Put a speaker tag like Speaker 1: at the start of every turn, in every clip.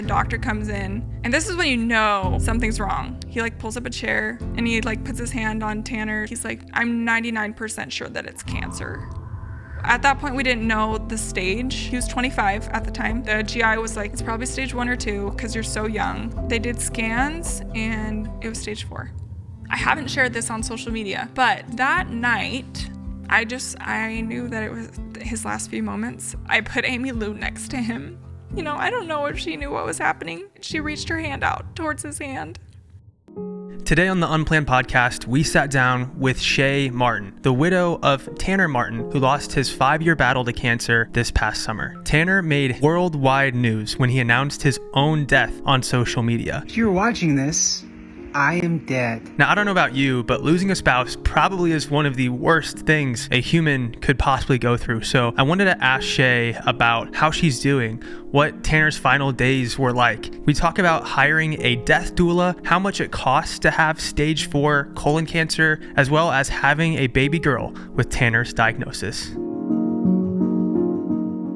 Speaker 1: The doctor comes in, and this is when you know something's wrong. He like pulls up a chair and he like puts his hand on Tanner. He's like, I'm 99% sure that it's cancer. At that point, we didn't know the stage. He was 25 at the time. The GI was like, it's probably stage 1 or 2 because you're so young. They did scans and it was stage 4. I haven't shared this on social media, but that night, I knew that it was his last few moments. I put Amy Lou next to him. You know, I don't know if she knew what was happening. She reached her hand out towards his hand.
Speaker 2: Today on the Unplanned podcast, we sat down with Shay Martin, the widow of Tanner Martin, who lost his 5-year battle to cancer this past summer. Tanner made worldwide news when he announced his own death on social media.
Speaker 3: If you're watching this, I am dead.
Speaker 2: Now, I don't know about you, but losing a spouse probably is one of the worst things a human could possibly go through. So I wanted to ask Shay about how she's doing, what Tanner's final days were like. We talk about hiring a death doula, how much it costs to have stage 4 colon cancer, as well as having a baby girl with Tanner's diagnosis.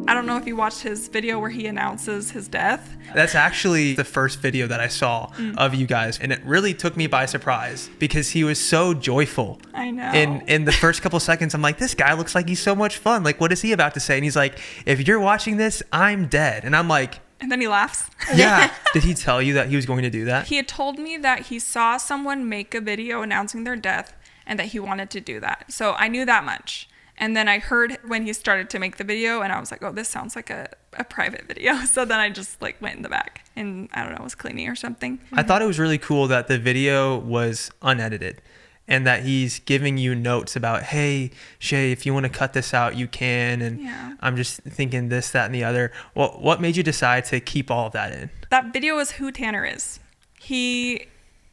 Speaker 1: I don't know if you watched his video where he announces his death.
Speaker 2: That's actually the first video that I saw of you guys, and it really took me by surprise because he was so joyful.
Speaker 1: I know.
Speaker 2: In the first couple seconds, I'm like, this guy looks like he's so much fun. Like, what is he about to say? And he's like, if you're watching this, I'm dead. And I'm like...
Speaker 1: And then he laughs.
Speaker 2: Yeah. Did he tell you that he was going to do that?
Speaker 1: He had told me that he saw someone make a video announcing their death and that he wanted to do that. So I knew that much. And then I heard when he started to make the video and I was like, oh, this sounds like a private video. So then I just like went in the back and I don't know, was cleaning or something.
Speaker 2: I thought it was really cool that the video was unedited and that he's giving you notes about, hey, Shay, if you want to cut this out, you can. And yeah. I'm just thinking this, that, and the other. Well, what made you decide to keep all of that in?
Speaker 1: That video is who Tanner is. He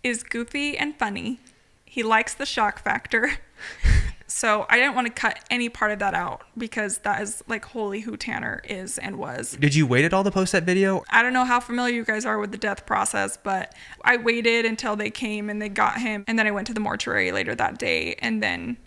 Speaker 1: is goofy and funny. He likes the shock factor. So I didn't want to cut any part of that out because that is like wholly who Tanner is and was.
Speaker 2: Did you wait at all to post that video?
Speaker 1: I don't know how familiar you guys are with the death process, but I waited until they came and they got him. And then I went to the mortuary later that day and then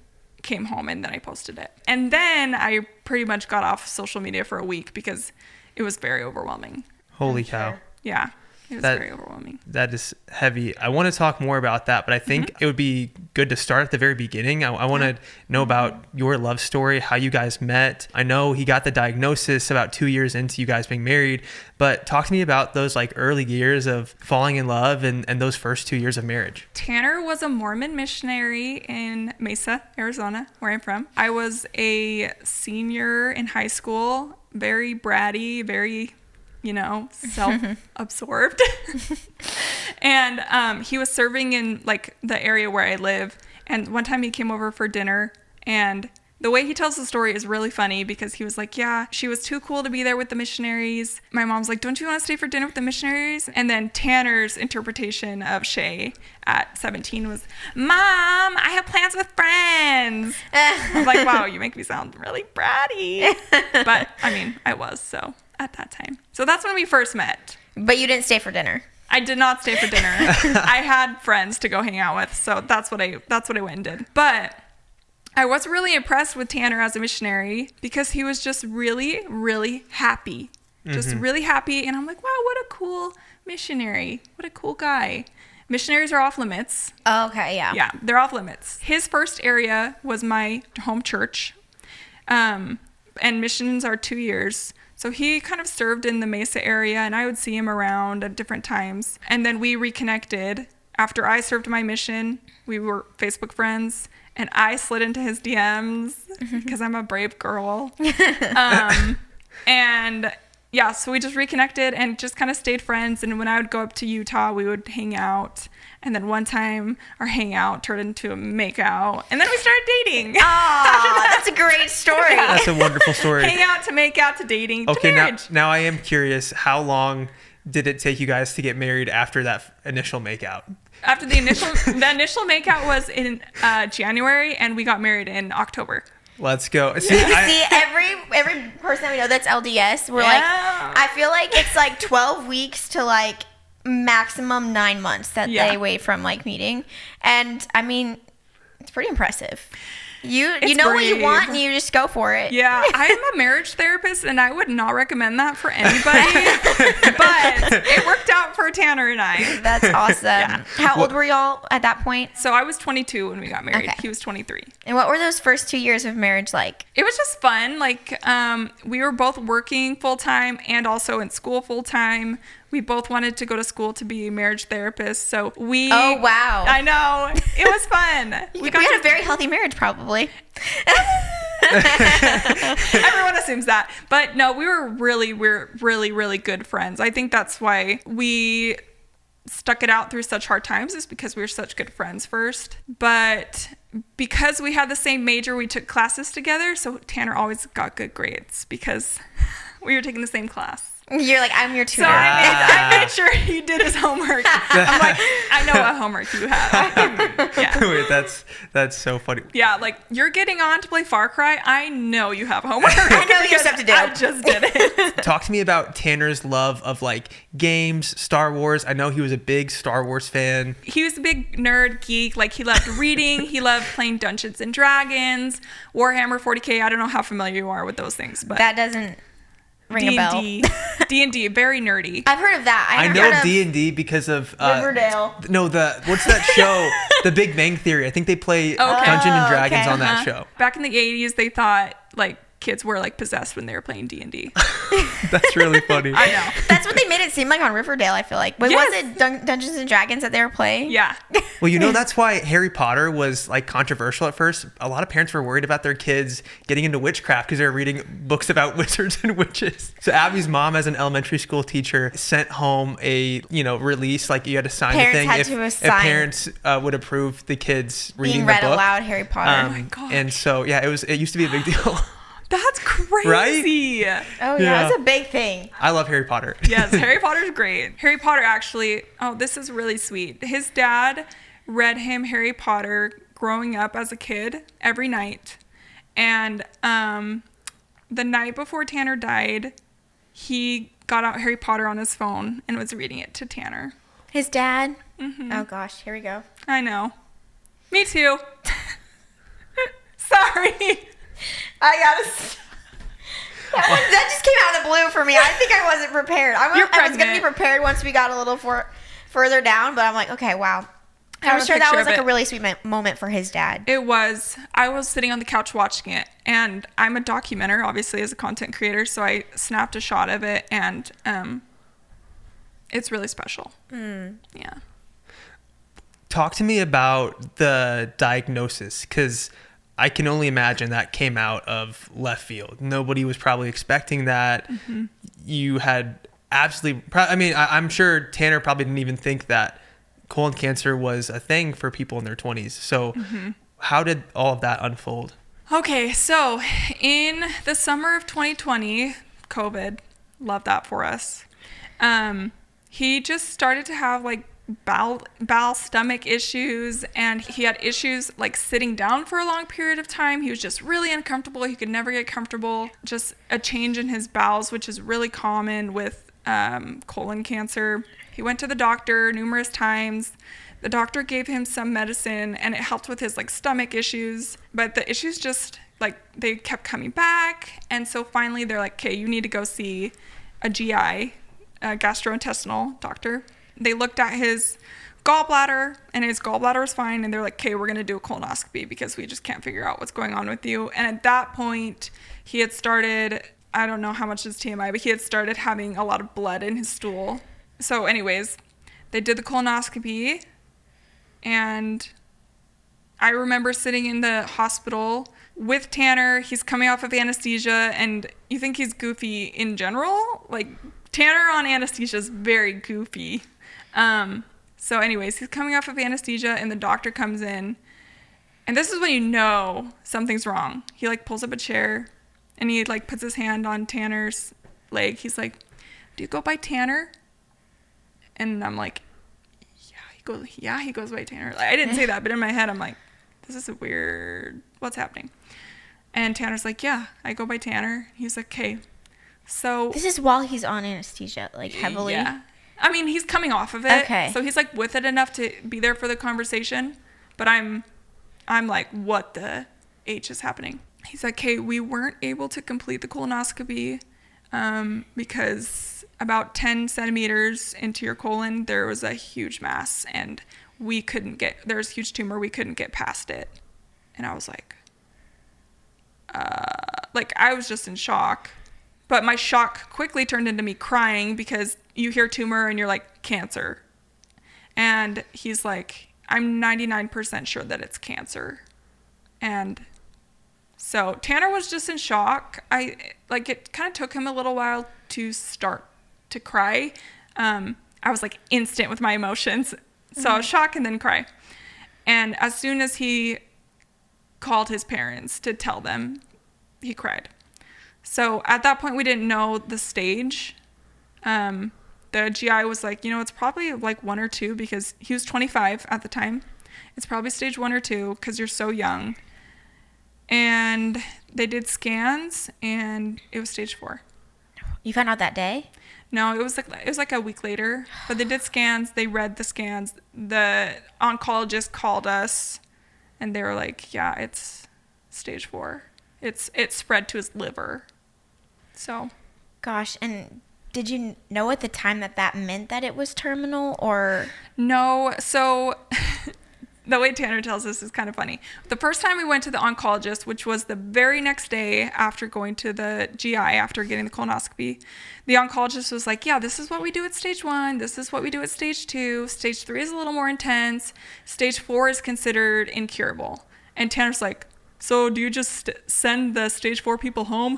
Speaker 1: came home and then I posted it. And then I pretty much got off social media for a week because it was very overwhelming.
Speaker 2: Holy cow.
Speaker 1: Sure. Yeah. It was very overwhelming. That
Speaker 2: is heavy. I want to talk more about that, but I think it would be good to start at the very beginning. I want to know about your love story, how you guys met. I know he got the diagnosis about 2 years into you guys being married, but talk to me about those like early years of falling in love and those first 2 years of marriage.
Speaker 1: Tanner was a Mormon missionary in Mesa, Arizona, where I'm from. I was a senior in high school, very bratty, very... self-absorbed. And he was serving in like the area where I live. And one time he came over for dinner and the way he tells the story is really funny because he was like, yeah, she was too cool to be there with the missionaries. My mom's like, don't you want to stay for dinner with the missionaries? And then Tanner's interpretation of Shay at 17 was, Mom, I have plans with friends. I'm like, wow, you make me sound really bratty. But I mean, I was so. At that time. So that's when we first met.
Speaker 4: But you didn't stay for dinner.
Speaker 1: I did not stay for dinner. I had friends to go hang out with, so that's what I went and did. But I was really impressed with Tanner as a missionary because he was just really, really happy. Just really happy. And I'm like, wow, what a cool missionary. What a cool guy. Missionaries are off limits.
Speaker 4: Oh, okay, yeah.
Speaker 1: Yeah, they're off limits. His first area was my home church. And missions are 2 years. So he kind of served in the Mesa area and I would see him around at different times. And then we reconnected after I served my mission. We were Facebook friends and I slid into his DMs because I'm a brave girl. And yeah, so we just reconnected and just kind of stayed friends. And when I would go up to Utah, we would hang out. And then one time our hangout turned into a makeout. And then we started dating.
Speaker 4: Oh, that's a great story.
Speaker 1: Yeah.
Speaker 2: That's a wonderful story.
Speaker 1: Hang out to make out to dating to marriage.
Speaker 2: Now I am curious, how long did it take you guys to get married after that initial makeout?
Speaker 1: After the initial makeout was in January and we got married in October.
Speaker 2: Let's go.
Speaker 4: See, every person that we know that's LDS, we're like, I feel like it's like 12 weeks to like maximum 9 months that they wait from like meeting. And I mean, it's pretty impressive. You
Speaker 1: It's
Speaker 4: know what you
Speaker 1: brave.
Speaker 4: want and you just go for it.
Speaker 1: Yeah, I'm a marriage therapist and I would not recommend that for anybody. But it worked out for Tanner and I.
Speaker 4: That's awesome. How old were y'all at that point?
Speaker 1: So I was 22 when we got married.
Speaker 4: Okay.
Speaker 1: He was 23.
Speaker 4: And what were those first 2 years of marriage like?
Speaker 1: It was just fun. Like, we were both working full time and also in school full time. We both wanted to go to school to be marriage therapists. So we.
Speaker 4: Oh, wow.
Speaker 1: I know. It was fun.
Speaker 4: We had a very healthy marriage, probably.
Speaker 1: Everyone assumes that. But no, we're really good friends. I think that's why we stuck it out through such hard times, is because we were such good friends first. But because we had the same major, we took classes together. So Tanner always got good grades because we were taking the same class.
Speaker 4: You're like, I'm your
Speaker 1: So
Speaker 4: tutor.
Speaker 1: I made sure he did his homework. I'm like, I know what homework you have. Yeah.
Speaker 2: Wait, that's so funny.
Speaker 1: Yeah, like, you're getting on to play Far Cry. I know you have homework.
Speaker 4: I know you have stuff to do.
Speaker 1: I just did it.
Speaker 2: Talk to me about Tanner's love of like games, Star Wars. I know he was a big Star Wars fan.
Speaker 1: He was a big nerd geek. Like, he loved reading. He loved playing Dungeons and Dragons, Warhammer 40K. I don't know how familiar you are with those things, but
Speaker 4: That doesn't ring a bell.
Speaker 1: D&D, very nerdy.
Speaker 4: I've heard of that.
Speaker 2: I
Speaker 4: I've
Speaker 2: know
Speaker 4: heard
Speaker 2: of
Speaker 4: of
Speaker 2: D&D because of
Speaker 4: Riverdale.
Speaker 2: No, what's that show? The Big Bang Theory. I think they play Dungeons and Dragons
Speaker 4: okay.
Speaker 2: on that show.
Speaker 1: Back in the 80s, they thought, like, kids were, like, possessed when they were playing D&D.
Speaker 2: That's really funny.
Speaker 1: I know.
Speaker 4: That's what they made it seem like on Riverdale, I feel like. But
Speaker 1: Yes.
Speaker 4: was it Dungeons and Dragons that they were playing?
Speaker 1: Yeah.
Speaker 2: Well, you know, that's why Harry Potter was like controversial at first. A lot of parents were worried about their kids getting into witchcraft because they were reading books about wizards and witches. So Abby's mom, as an elementary school teacher, sent home a, release, like you had to sign
Speaker 4: Parents
Speaker 2: the thing
Speaker 4: had
Speaker 2: if,
Speaker 4: to
Speaker 2: if
Speaker 4: sign-
Speaker 2: parents would approve the kids reading
Speaker 4: Being
Speaker 2: the
Speaker 4: read
Speaker 2: book.
Speaker 4: aloud, Harry Potter.
Speaker 1: Oh my gosh.
Speaker 2: And so, yeah, it used to be a big deal.
Speaker 1: That's crazy.
Speaker 4: oh, yeah.
Speaker 2: yeah.
Speaker 4: It's a big thing.
Speaker 2: I love Harry Potter.
Speaker 1: Yes, Harry Potter's great. Harry Potter actually, this is really sweet. His dad read him Harry Potter growing up as a kid every night. And the night before Tanner died, he got out Harry Potter on his phone and was reading it to Tanner.
Speaker 4: His dad? Mm-hmm. Oh, gosh. Here we go.
Speaker 1: I know. Me too. Sorry.
Speaker 4: That just came out of the blue for me. I think I wasn't prepared. I was going to be
Speaker 1: pregnant.
Speaker 4: prepared once we got a little further down, but I'm like, okay, wow. I'm sure that was like a really sweet moment for his dad.
Speaker 1: It was. I was sitting on the couch watching it, and I'm a documenter, obviously, as a content creator, so I snapped a shot of it, and it's really special. Yeah.
Speaker 2: Talk to me about the diagnosis, because I can only imagine that came out of left field. Nobody was probably expecting that. Mm-hmm. You had absolutely... I'm sure Tanner probably didn't even think that colon cancer was a thing for people in their 20s. So how did all of that unfold?
Speaker 1: Okay, so in the summer of 2020, COVID, love that for us, he just started to have like bowel stomach issues, and he had issues like sitting down for a long period of time. He was just really uncomfortable. He could never get comfortable. Just a change in his bowels, which is really common with colon cancer. He went to the doctor numerous times. The doctor gave him some medicine and it helped with his like stomach issues, but the issues just like they kept coming back. And so finally they're like, okay, you need to go see a GI, a gastrointestinal doctor. They looked at his gallbladder and his gallbladder was fine. And they're like, okay, we're going to do a colonoscopy because we just can't figure out what's going on with you. And at that point he had started, I don't know how much is TMI, but he had started having a lot of blood in his stool. So anyways, they did the colonoscopy, and I remember sitting in the hospital with Tanner. He's coming off of anesthesia, and you think he's goofy in general. Like, Tanner on anesthesia is very goofy. So anyways, he's coming off of anesthesia, and the doctor comes in, and this is when you know something's wrong. He like pulls up a chair, and he like puts his hand on Tanner's leg. He's like, "Do you go by Tanner?" And I'm like, he goes by Tanner. Like, I didn't say that, but in my head, I'm like, this is weird. What's happening? And Tanner's like, yeah, I go by Tanner. He's like, okay. So
Speaker 4: This is while he's on anesthesia, like heavily.
Speaker 1: yeah. I mean, he's coming off of it.
Speaker 4: Okay.
Speaker 1: So he's like with it enough to be there for the conversation. But I'm like, what the? H is happening. He's like, hey, we weren't able to complete the colonoscopy because about 10 centimeters into your colon, there was a huge mass and there was a huge tumor. We couldn't get past it. And I was like, I was just in shock. But my shock quickly turned into me crying because you hear tumor and you're like, cancer. And he's like, I'm 99% sure that it's cancer. And so Tanner was just in shock. It kind of took him a little while to start to cry. I was like instant with my emotions. So I was shocked and then cry. And as soon as he called his parents to tell them, he cried. So at that point, we didn't know the stage. The GI was like, it's probably like 1 or 2 because he was 25 at the time. It's probably stage 1 or 2 because you're so young. And they did scans and it was stage 4.
Speaker 4: You found out that day?
Speaker 1: No, it was like a week later. But they did scans. They read the scans. The oncologist called us and they were like, yeah, it's stage 4. It spread to his liver. So.
Speaker 4: Gosh, and did you know at the time that meant that it was terminal or?
Speaker 1: No, so the way Tanner tells us is kind of funny. The first time we went to the oncologist, which was the very next day after going to the GI, after getting the colonoscopy, the oncologist was like, yeah, this is what we do at stage 1. This is what we do at stage 2. Stage 3 is a little more intense. Stage 4 is considered incurable. And Tanner's like, so do you just send the stage 4 people home?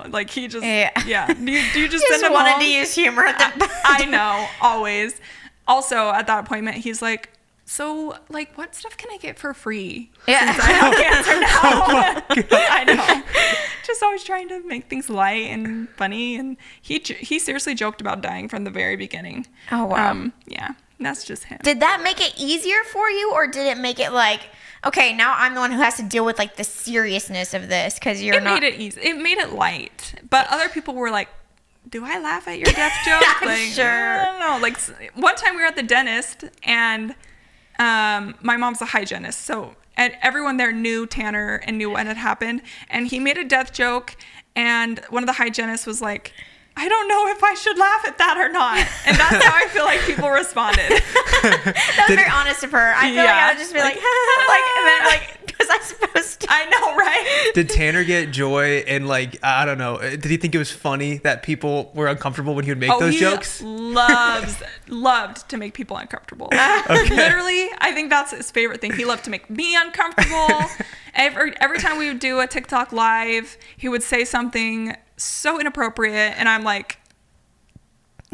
Speaker 1: Like he just, yeah. Do you just send them home?
Speaker 4: Just wanted to use humor.
Speaker 1: I know, always. Also, at that appointment, he's like, so, like, what stuff can I get for free?
Speaker 4: Yeah.
Speaker 1: Since I have cancer now. I know. Just always trying to make things light and funny. And he seriously joked about dying from the very beginning.
Speaker 4: Oh, wow.
Speaker 1: Yeah, that's just him.
Speaker 4: Did that make it easier for you, or did it make it like, okay, now I'm the one who has to deal with like the seriousness of this because you're not.
Speaker 1: It made it easy. It made it light. But other people were like, do I laugh at your death joke?
Speaker 4: I'm
Speaker 1: like,
Speaker 4: sure.
Speaker 1: I don't know. Like one time we were at the dentist and my mom's a hygienist. So everyone there knew Tanner and knew what had happened. And he made a death joke. And one of the hygienists was like, I don't know if I should laugh at that or not. And that's how I feel like people responded.
Speaker 4: That was very honest of her. I feel like I would just be like and then like, was I supposed to?
Speaker 1: I know, right?
Speaker 2: Did Tanner get joy and like, I don't know, did he think it was funny that people were uncomfortable when he would make those jokes?
Speaker 1: Loved to make people uncomfortable. Okay. Literally, I think that's his favorite thing. He loved to make me uncomfortable. Every time we would do a TikTok live, he would say something so inappropriate and I'm like,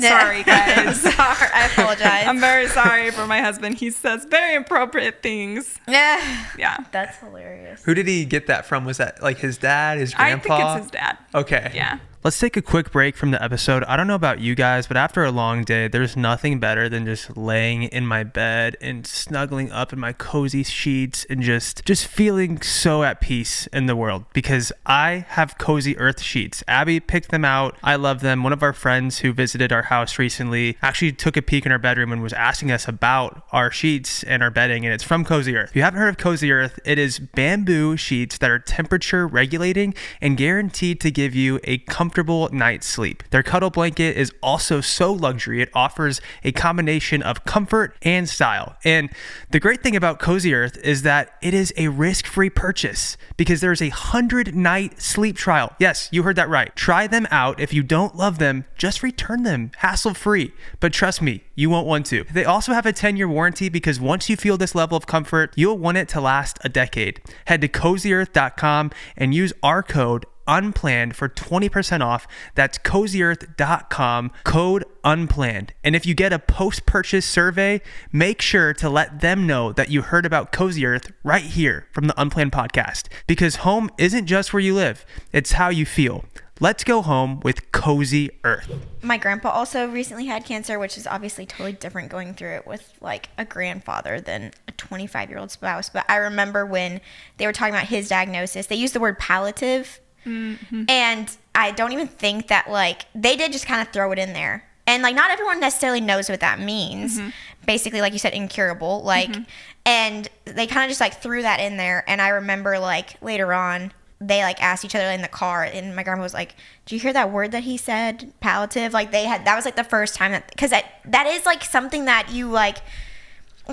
Speaker 1: sorry guys.
Speaker 4: Sorry, I apologize.
Speaker 1: I'm very sorry for my husband. He says very inappropriate things. Yeah.
Speaker 4: That's hilarious.
Speaker 2: Who did he get that from? Was that like his dad, his grandpa?
Speaker 1: I think it's his dad.
Speaker 2: Okay.
Speaker 1: Yeah.
Speaker 2: Let's take a quick break from the episode. I don't know about you guys, but after a long day, there's nothing better than just laying in my bed and snuggling up in my cozy sheets and just feeling so at peace in the world because I have Cozy Earth sheets. Abby picked them out. I love them. One of our friends who visited our house recently actually took a peek in our bedroom and was asking us about our sheets and our bedding, and it's from Cozy Earth. If you haven't heard of Cozy Earth, it is bamboo sheets that are temperature regulating and guaranteed to give you a comfortable night's sleep. Their cuddle blanket is also so luxury, it offers a combination of comfort and style. And the great thing about Cozy Earth is that it is a risk-free purchase because there's a 100-night sleep trial. Yes, you heard that right. Try them out. If you don't love them, just return them hassle-free. But trust me, you won't want to. They also have a 10-year warranty because once you feel this level of comfort, you'll want it to last a decade. Head to CozyEarth.com and use our code Unplanned for 20% off. That's CozyEarth.com, code Unplanned. And if you get a post-purchase survey, make sure to let them know that you heard about Cozy Earth right here from the Unplanned podcast. Because home isn't just where you live, it's how you feel. Let's go home with Cozy Earth.
Speaker 4: My grandpa also recently had cancer, which is obviously totally different going through it with like a grandfather than a 25-year-old spouse. But I remember when they were talking about his diagnosis, they used the word palliative. Mm-hmm. And I don't even think that like they did just kind of throw it in there. And like not everyone necessarily knows what that means. Basically, like you said, incurable. Like, and they kind of just like threw that in there. And I remember like later on, they like asked each other in the car, and my grandma was like, "Do you hear that word that he said, palliative?" Like that was like the first time because that is like something that you like,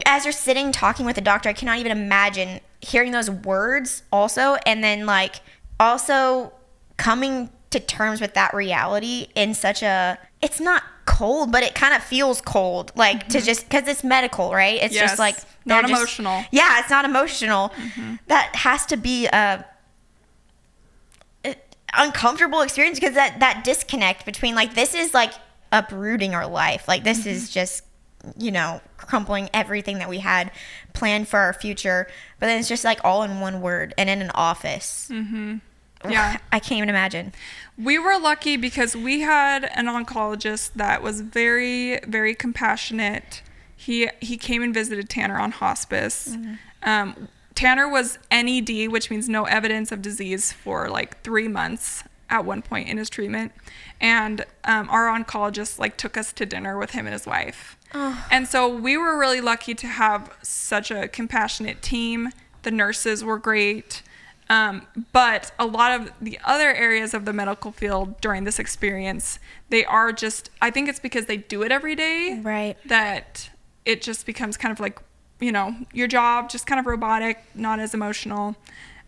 Speaker 4: as you're sitting talking with a doctor, I cannot even imagine hearing those words also, and then like also coming to terms with that reality in such a, it's not cold, but it kind of feels cold, like to just, because it's medical, right? It's just like
Speaker 1: not emotional.
Speaker 4: Yeah, it's not emotional. That has to be a uncomfortable experience, because that disconnect between like, this is like uprooting our life, like this is just, you know, crumpling everything that we had planned for our future, but then it's just like all in one word and in an office.
Speaker 1: Yeah,
Speaker 4: I can't even imagine.
Speaker 1: We were lucky because we had an oncologist that was very, very compassionate. He came and visited Tanner on hospice. Tanner was NED, which means no evidence of disease, for like 3 months at one point in his treatment. And our oncologist like took us to dinner with him and his wife. And so we were really lucky to have such a compassionate team. The nurses were great. But a lot of the other areas of the medical field during this experience, they are just, I think it's because they do it every day.
Speaker 4: Right.
Speaker 1: That it just becomes kind of like, you know, your job, just kind of robotic, not as emotional.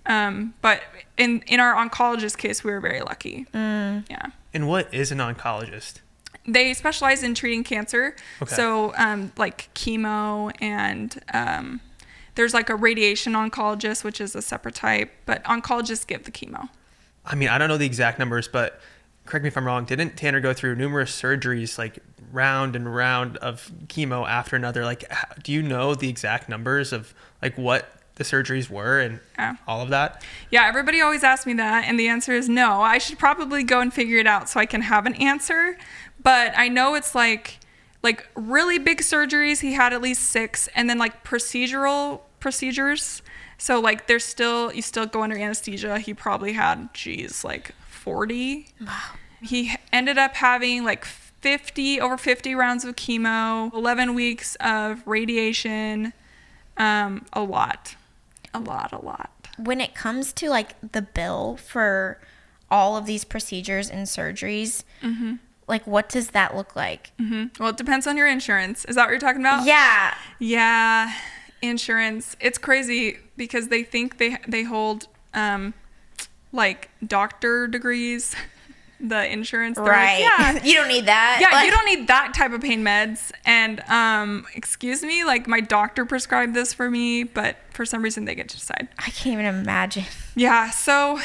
Speaker 1: But in our oncologist case, we were very lucky. Yeah.
Speaker 2: And what is an oncologist?
Speaker 1: They specialize in treating cancer.
Speaker 2: Okay.
Speaker 1: So like chemo, and there's like a radiation oncologist, which is a separate type, but oncologists give the chemo.
Speaker 2: I mean, I don't know the exact numbers, but correct me if I'm wrong. Didn't Tanner go through numerous surgeries, like round and round of chemo after another? Like, do you know the exact numbers of like what the surgeries were and all of that?
Speaker 1: Yeah, everybody always asks me that, and the answer is no. I should probably go and figure it out so I can have an answer. But I know it's like really big surgeries, he had at least 6, and then like procedures. So like you still go under anesthesia. He probably had, like 40.
Speaker 4: Wow.
Speaker 1: He ended up having like over 50 rounds of chemo, 11 weeks of radiation, a lot.
Speaker 4: When it comes to like the bill for all of these procedures and surgeries, like what does that look like?
Speaker 1: Well, it depends on your insurance. Is that what you're talking about? Yeah, insurance. It's crazy because they think they hold like doctor degrees. The insurance,
Speaker 4: right?
Speaker 1: Like,
Speaker 4: You don't need that.
Speaker 1: Yeah, you don't need that type of pain meds. And excuse me, like my doctor prescribed this for me, but for some reason they get to decide.
Speaker 4: I can't even imagine.
Speaker 1: Yeah, so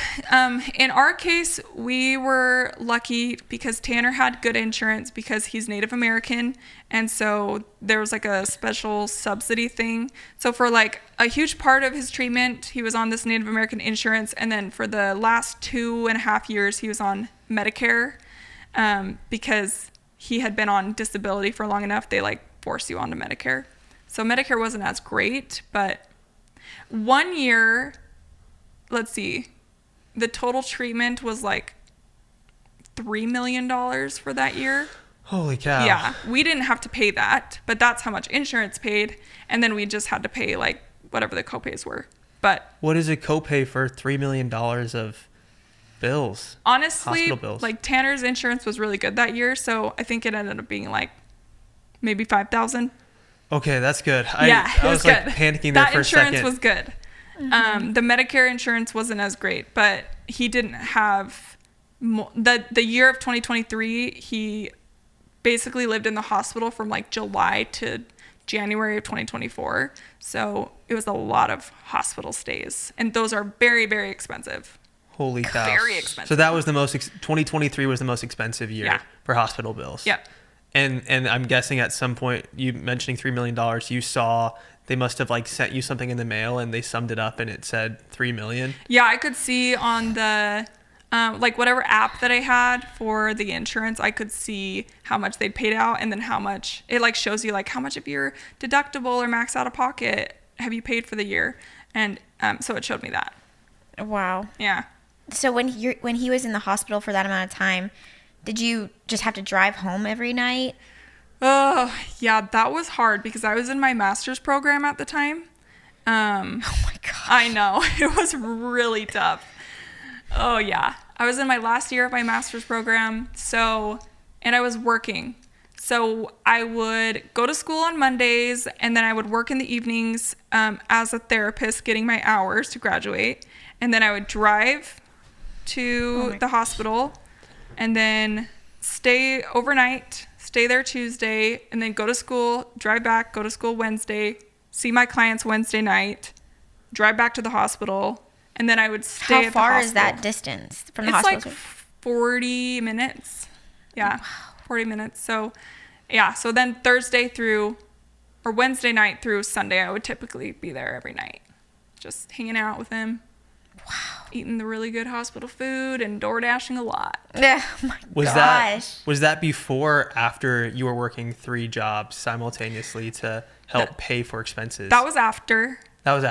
Speaker 1: in our case, we were lucky because Tanner had good insurance because he's Native American, and so there was like a special subsidy thing. So for like a huge part of his treatment, he was on this Native American insurance, and then for the last 2.5 years, he was on Medicare because he had been on disability for long enough. They like force you onto Medicare. So Medicare wasn't as great, but 1 year, let's see, the total treatment was like $3 million for that year.
Speaker 2: Holy cow.
Speaker 1: Yeah, we didn't have to pay that, but that's how much insurance paid, and then we just had to pay like whatever the copays were. But
Speaker 2: what is a copay for $3 million of bills?
Speaker 1: Honestly,
Speaker 2: hospital bills?
Speaker 1: Like Tanner's insurance was really good that year, so I think it ended up being like maybe $5,000.
Speaker 2: Okay, that's good.
Speaker 1: Yeah,
Speaker 2: I was
Speaker 1: good.
Speaker 2: like panicking there for a second.
Speaker 1: That insurance was good. The Medicare insurance wasn't as great, but he didn't have the year of 2023. He basically lived in the hospital from like July to January of 2024. So it was a lot of hospital stays, and those are very, very expensive.
Speaker 2: Holy cow.
Speaker 1: Very expensive.
Speaker 2: So that was 2023 was the most expensive year for hospital bills.
Speaker 1: Yep.
Speaker 2: And I'm guessing at some point, you mentioning $3 million, you saw they must have like sent you something in the mail and they summed it up and it said 3 million.
Speaker 1: Yeah, I could see on the like whatever app that I had for the insurance, I could see how much they'd paid out, and then how much it like shows you like how much of your deductible or max out of pocket have you paid for the year, and so it showed me that.
Speaker 4: Wow.
Speaker 1: Yeah.
Speaker 4: So when he was in the hospital for that amount of time, Did you just have to drive home every night?
Speaker 1: Oh, yeah, that was hard because I was in my master's program at the time.
Speaker 4: Oh my gosh.
Speaker 1: I know. It was really tough. Oh, yeah. I was in my last year of my master's program. And I was working. So I would go to school on Mondays, and then I would work in the evenings as a therapist, getting my hours to graduate. And then I would drive to the hospital and then stay overnight, stay there Tuesday, and then go to school, drive back, go to school Wednesday, see my clients Wednesday night, drive back to the hospital, and then I would stay at the hospital.
Speaker 4: How far is that distance from the hospital?
Speaker 1: It's like 40 minutes. Yeah, 40 minutes. So, yeah, so then Wednesday night through Sunday, I would typically be there every night, just hanging out with him. Wow. Eating the really good hospital food and door dashing a lot.
Speaker 4: Yeah. Oh my gosh.
Speaker 2: Was that before or after you were working 3 jobs simultaneously to help pay for expenses?
Speaker 1: That was after.
Speaker 2: That was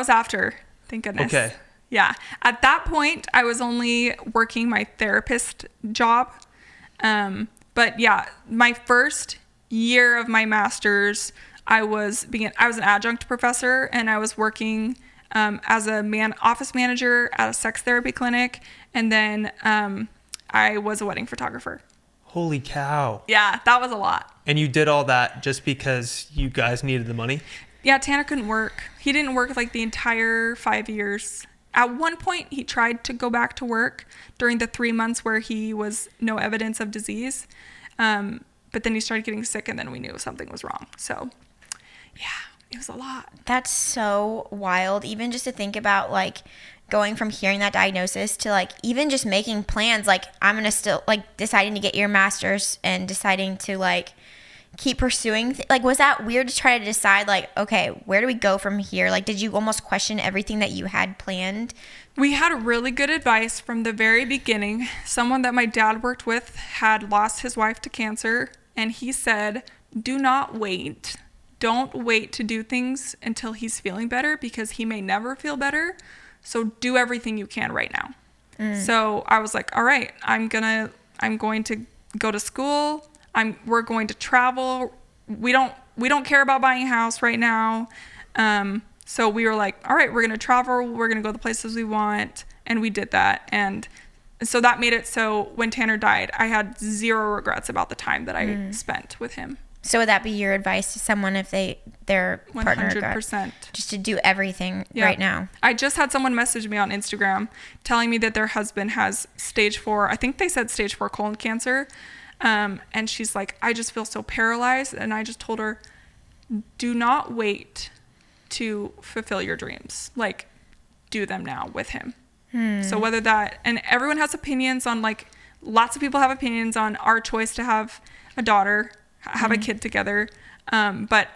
Speaker 2: after.
Speaker 1: Thank goodness.
Speaker 2: Okay.
Speaker 1: Yeah. At that point, I was only working my therapist job. But yeah, my first year of my master's, I was an adjunct professor, and I was working as a office manager at a sex therapy clinic, and then I was a wedding photographer.
Speaker 2: Holy cow.
Speaker 1: Yeah, that was a lot.
Speaker 2: And you did all that just because you guys needed the money?
Speaker 1: Yeah, Tanner couldn't work. He didn't work like the entire 5 years. At one point, he tried to go back to work during the 3 months where he was no evidence of disease. But then he started getting sick, and then we knew something was wrong. So, yeah. It was a lot.
Speaker 4: That's so wild. Even just to think about, like, going from hearing that diagnosis to, like, even just making plans. Like, I'm going to still, like, deciding to get your master's and deciding to, like, keep pursuing. Like, was that weird to try to decide, like, okay, where do we go from here? Like, did you almost question everything that you had planned?
Speaker 1: We had really good advice from the very beginning. Someone that my dad worked with had lost his wife to cancer, and he said, do not wait. Don't wait to do things until he's feeling better, because he may never feel better. So do everything you can right now. So I was like, all right, I'm going to go to school. We're going to travel. We don't care about buying a house right now. So we were like, all right, we're going to travel. We're going to go the places we want. And we did that. And so that made it so when Tanner died, I had 0 regrets about the time that I spent with him.
Speaker 4: So would that be your advice to someone if their partner
Speaker 1: 100%.
Speaker 4: Just to do everything right now?
Speaker 1: I just had someone message me on Instagram telling me that their husband has stage 4, I think they said stage 4 colon cancer. And she's like, I just feel so paralyzed. And I just told her, do not wait to fulfill your dreams. Like, do them now with him. So whether that, and everyone has opinions on, like, lots of people have opinions on our choice to have a daughter, have a kid together. But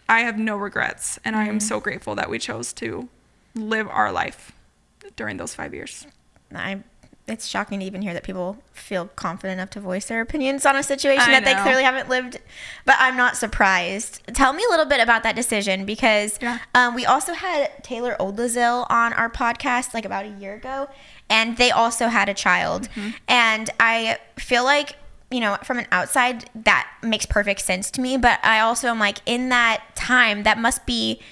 Speaker 1: I have no regrets. And I am so grateful that we chose to live our life during those 5 years.
Speaker 4: It's shocking to even hear that people feel confident enough to voice their opinions on a situation that they clearly haven't lived. But I'm not surprised. Tell me a little bit about that decision, because we also had Taylor Oldlazil on our podcast like about a year ago, and they also had a child. And I feel like, you know, from an outside, that makes perfect sense to me. But I also am like, in that time, that must be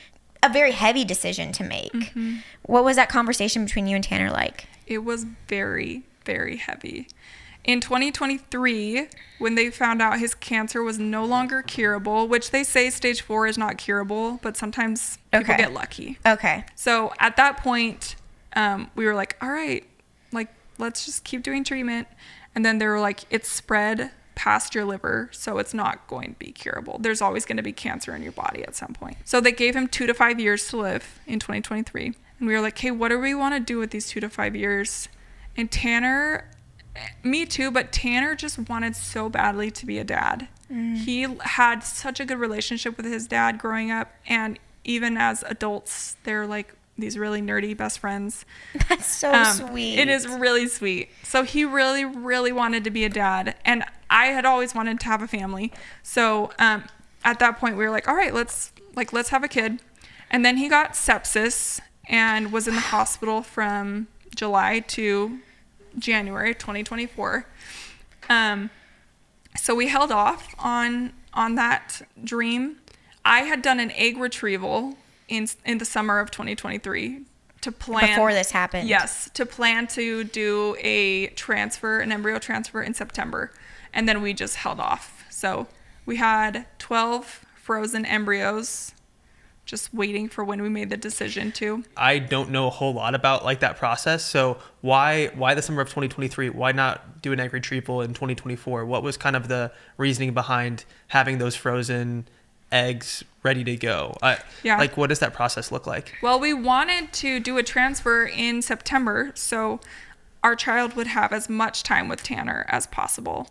Speaker 4: a very heavy decision to make. What was that conversation between you and Tanner like?
Speaker 1: It was very, very heavy. In 2023, when they found out his cancer was no longer curable, which they say stage 4 is not curable, but sometimes people get lucky.
Speaker 4: Okay.
Speaker 1: So at that point, we were like, all right, like, let's just keep doing treatment. And then they were like, it's spread past your liver, so it's not going to be curable. There's always going to be cancer in your body at some point. So they gave him 2 to 5 years to live in 2023. And we were like, hey, what do we want to do with these 2 to 5 years? And Tanner, me too, but Tanner just wanted so badly to be a dad. He had such a good relationship with his dad growing up. And even as adults, they're like these really nerdy best friends.
Speaker 4: That's so sweet.
Speaker 1: It is really sweet. So he really, really wanted to be a dad. And I had always wanted to have a family. So at that point, we were like, all right, let's have a kid. And then he got sepsis and was in the hospital from July to January 2024. So we held off on that dream. I had done an egg retrieval in the summer of 2023 to plan
Speaker 4: Before this happened.
Speaker 1: Yes, to plan to do an embryo transfer in September, and then we just held off. So we had 12 frozen embryos just waiting for when we made the decision to.
Speaker 2: I don't know a whole lot about like that process. So why the summer of 2023? Why not do an egg retrieval in 2024? What was kind of the reasoning behind having those frozen eggs ready to go? Like, what does that process look like?
Speaker 1: Well, we wanted to do a transfer in September, so our child would have as much time with Tanner as possible.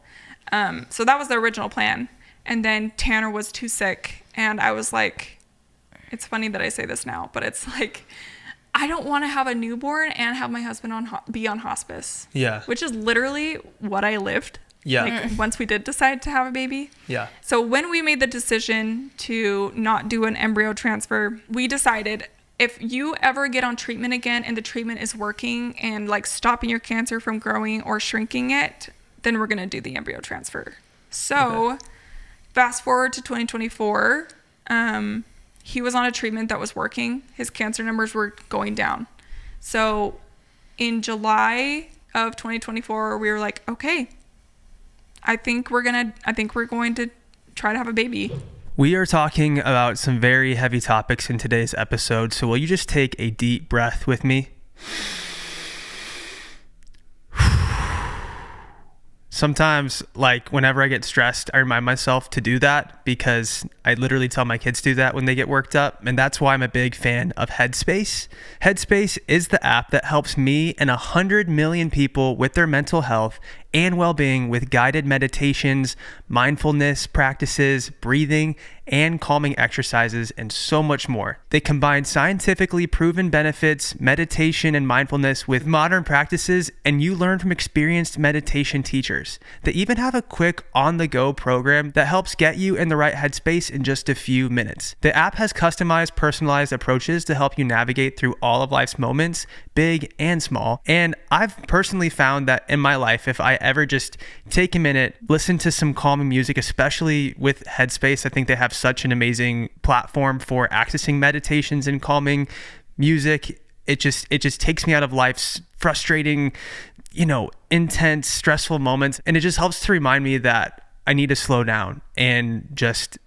Speaker 1: So that was the original plan. And then Tanner was too sick, and I was like, it's funny that I say this now, but it's like, I don't want to have a newborn and have my husband be on hospice.
Speaker 2: Yeah.
Speaker 1: Which is literally what I lived.
Speaker 2: Yeah.
Speaker 1: Like once we did decide to have a baby.
Speaker 2: Yeah.
Speaker 1: So when we made the decision to not do an embryo transfer, we decided if you ever get on treatment again and the treatment is working and like stopping your cancer from growing or shrinking it, then we're going to do the embryo transfer. So fast forward to 2024, he was on a treatment that was working. His cancer numbers were going down. So in July of 2024, we were like, okay, I think we're going to try to have a baby.
Speaker 2: We are talking about some very heavy topics in today's episode. So will you just take a deep breath with me? Sometimes, like, whenever I get stressed, I remind myself to do that because I literally tell my kids to do that when they get worked up. And that's why I'm a big fan of Headspace. Headspace is the app that helps me and 100 million people with their mental health and well-being with guided meditations, mindfulness practices, breathing, and calming exercises, and so much more. They combine scientifically proven benefits, meditation, and mindfulness with modern practices, and you learn from experienced meditation teachers. They even have a quick on-the-go program that helps get you in the right headspace in just a few minutes. The app has customized, personalized approaches to help you navigate through all of life's moments, big and small. And I've personally found that in my life, if I ever just take a minute, listen to some calming music, especially with Headspace, I think they have such an amazing platform for accessing meditations and calming music. It just takes me out of life's frustrating, intense, stressful moments. And it just helps to remind me that I need to slow down and just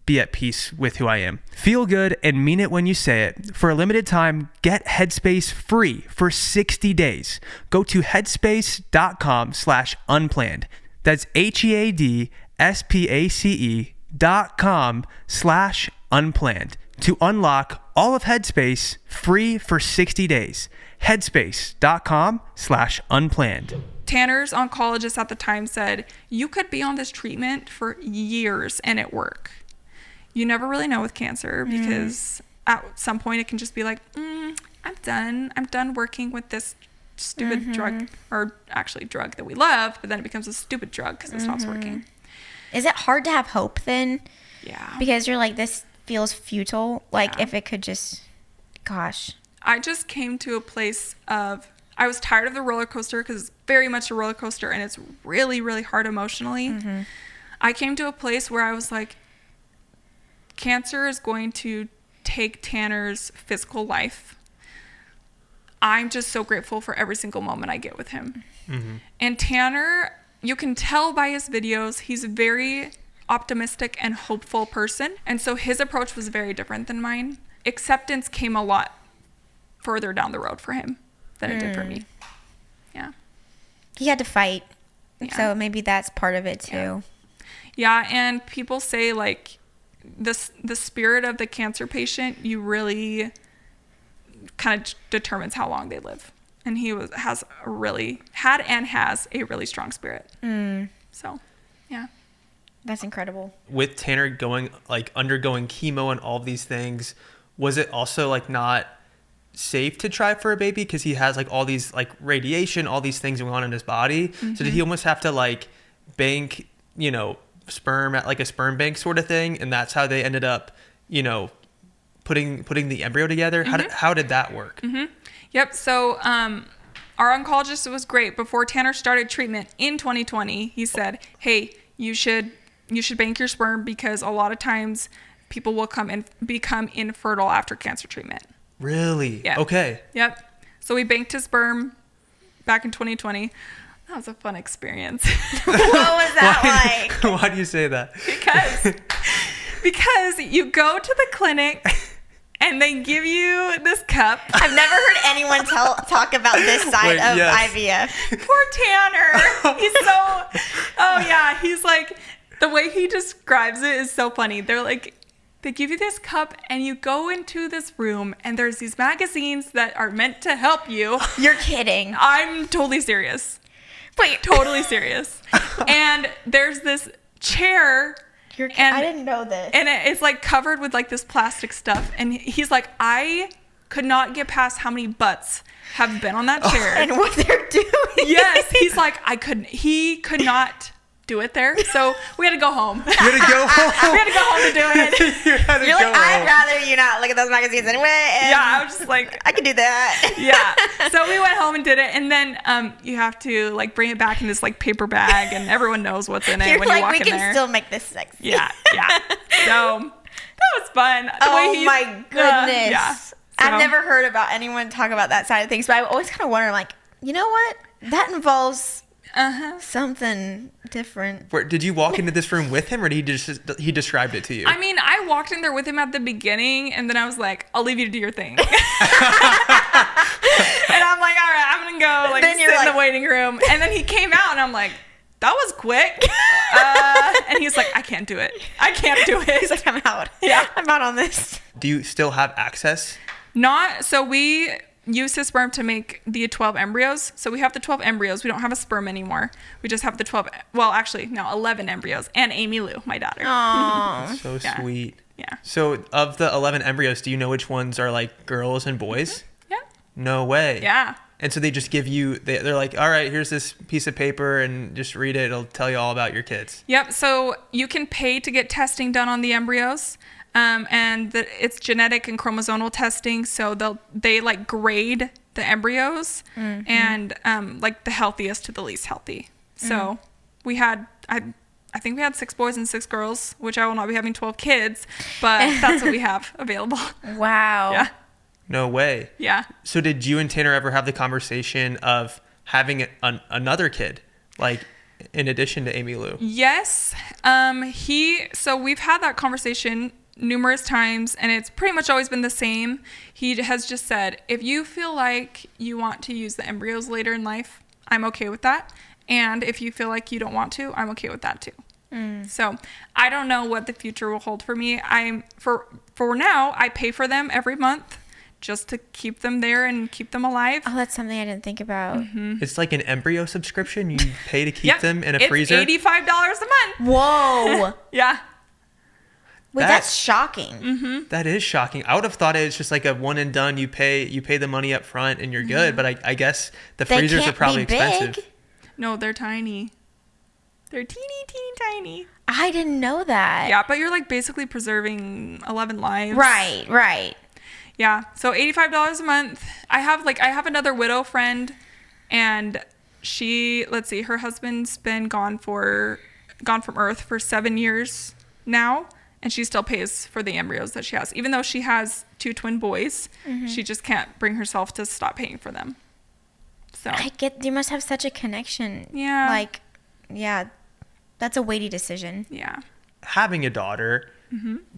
Speaker 2: be at peace with who I am. Feel good and mean it when you say it. For a limited time, get Headspace free for 60 days. Go to headspace.com/unplanned. That's headspace.com/unplanned to unlock all of Headspace free for 60 days. Headspace.com/unplanned.
Speaker 1: Tanner's oncologist at the time said, you could be on this treatment for years and it work. You never really know with cancer because at some point it can just be like, I'm done working with this stupid drug, or actually drug that we love, but then it becomes a stupid drug because it stops working.
Speaker 4: Is it hard to have hope then?
Speaker 1: Yeah.
Speaker 4: Because you're like, this feels futile. Like if it could just, gosh.
Speaker 1: I just came to a place of, I was tired of the roller coaster because it's very much a roller coaster and it's really, really hard emotionally. I came to a place where I was like, cancer is going to take Tanner's physical life. I'm just so grateful for every single moment I get with him. And Tanner, you can tell by his videos, he's a very optimistic and hopeful person. And so his approach was very different than mine. Acceptance came a lot further down the road for him than it did for me. Yeah.
Speaker 4: He had to fight.
Speaker 1: Yeah.
Speaker 4: So maybe that's part of it too.
Speaker 1: Yeah, and people say like the spirit of the cancer patient, you really kind of determines how long they live. And he has a really strong spirit. So, yeah.
Speaker 4: That's incredible.
Speaker 2: With Tanner undergoing chemo and all of these things, was it also like not safe to try for a baby because he has like all these like radiation, all these things going on in his body? So did he almost have to like bank, sperm at like a sperm bank sort of thing, and that's how they ended up, putting the embryo together? How did that work?
Speaker 1: Yep. So our oncologist was great. Before Tanner started treatment in 2020, he said, hey, you should bank your sperm because a lot of times people will come and become infertile after cancer treatment.
Speaker 2: Really?
Speaker 1: Yeah.
Speaker 2: Okay.
Speaker 1: Yep. So we banked his sperm back in 2020. That was a fun experience.
Speaker 4: What was that like?
Speaker 2: Why do you say that?
Speaker 1: Because you go to the clinic and they give you this cup.
Speaker 4: I've never heard anyone talk about this side of IVF.
Speaker 1: Poor Tanner. He's he's like, the way he describes it is so funny. They're like, they give you this cup and you go into this room and there's these magazines that are meant to help you.
Speaker 4: You're kidding.
Speaker 1: I'm totally serious.
Speaker 4: Wait.
Speaker 1: Totally serious. And there's this chair.
Speaker 4: I didn't know this.
Speaker 1: And it's like covered with like this plastic stuff. And he's like, I could not get past how many butts have been on that chair.
Speaker 4: And what they're doing.
Speaker 1: Yes. He's like, he could not do it there. So we had to go home.
Speaker 2: You had to go home?
Speaker 1: We had to go home to do it.
Speaker 4: You're like, I'd rather you not look at those magazines anyway. And
Speaker 1: yeah, I was just like,
Speaker 4: I could do that.
Speaker 1: Yeah. So we went home and did it. And then you have to like bring it back in this like paper bag and everyone knows what's in it.
Speaker 4: You're
Speaker 1: when
Speaker 4: like,
Speaker 1: you walk
Speaker 4: we
Speaker 1: in
Speaker 4: can
Speaker 1: there.
Speaker 4: still make this sexy.
Speaker 1: Yeah. So that was fun.
Speaker 4: My goodness.
Speaker 1: Yeah. So,
Speaker 4: I've never heard about anyone talk about that side of things, but I always kind of wonder, like, you know what? That involves something different.
Speaker 2: Did you walk into this room with him, or did he described it to you?
Speaker 1: I mean, I walked in there with him at the beginning, and then I was like, I'll leave you to do your thing. And I'm like, all right, I'm going to go sit in the waiting room. And then he came out, and I'm like, that was quick. And he's like, I can't do it. I can't do it.
Speaker 4: He's like, I'm out.
Speaker 1: Yeah.
Speaker 4: I'm out on this.
Speaker 2: Do you still have access?
Speaker 1: So we use his sperm to make the 12 embryos. So we have the 12 embryos. We don't have a sperm anymore. We just have the 11 embryos and Amy Lou, my daughter.
Speaker 4: Aww.
Speaker 2: So sweet.
Speaker 1: Yeah.
Speaker 2: So of the 11 embryos, do you know which ones are like girls and boys?
Speaker 1: Yeah.
Speaker 2: No way.
Speaker 1: Yeah.
Speaker 2: And so they just give you, they're like, all right, here's this piece of paper and just read it. It'll tell you all about your kids.
Speaker 1: Yep. So you can pay to get testing done on the embryos. It's genetic and chromosomal testing. So they like grade the embryos and like the healthiest to the least healthy. So we had, I think we had 6 boys and 6 girls, which I will not be having 12 kids, but that's what we have available.
Speaker 4: Wow.
Speaker 1: Yeah.
Speaker 2: No way.
Speaker 1: Yeah. So
Speaker 2: did you and Tanner ever have the conversation of having another kid, like in addition to Amy Lou?
Speaker 1: Yes. So we've had that conversation numerous times, and it's pretty much always been the same. He has just said, if you feel like you want to use the embryos later in life, I'm okay with that. And if you feel like you don't want to, I'm okay with that too. So I don't know what the future will hold for me. For now, I pay for them every month just to keep them there and keep them alive.
Speaker 4: Oh, that's something I didn't think about.
Speaker 2: It's like an embryo subscription. You pay to keep them in a freezer.
Speaker 1: It's $85 a month.
Speaker 4: Whoa.
Speaker 1: Yeah.
Speaker 4: Wait, that's shocking.
Speaker 2: That is shocking. I would have thought it's just like a one and done. You pay the money up front and you're good. But I guess the freezers are probably expensive.
Speaker 1: No, they're tiny. They're teeny tiny.
Speaker 4: I didn't know that.
Speaker 1: Yeah, but you're like basically preserving 11 lives.
Speaker 4: Right.
Speaker 1: Yeah. So $85 a month. I have another widow friend, and her husband's been gone from Earth for 7 years now, and she still pays for the embryos that she has. Even though she has 2 twin boys, she just can't bring herself to stop paying for them. So
Speaker 4: you must have such a connection.
Speaker 1: Yeah.
Speaker 4: Yeah, that's a weighty decision.
Speaker 1: Yeah.
Speaker 2: Having a daughter,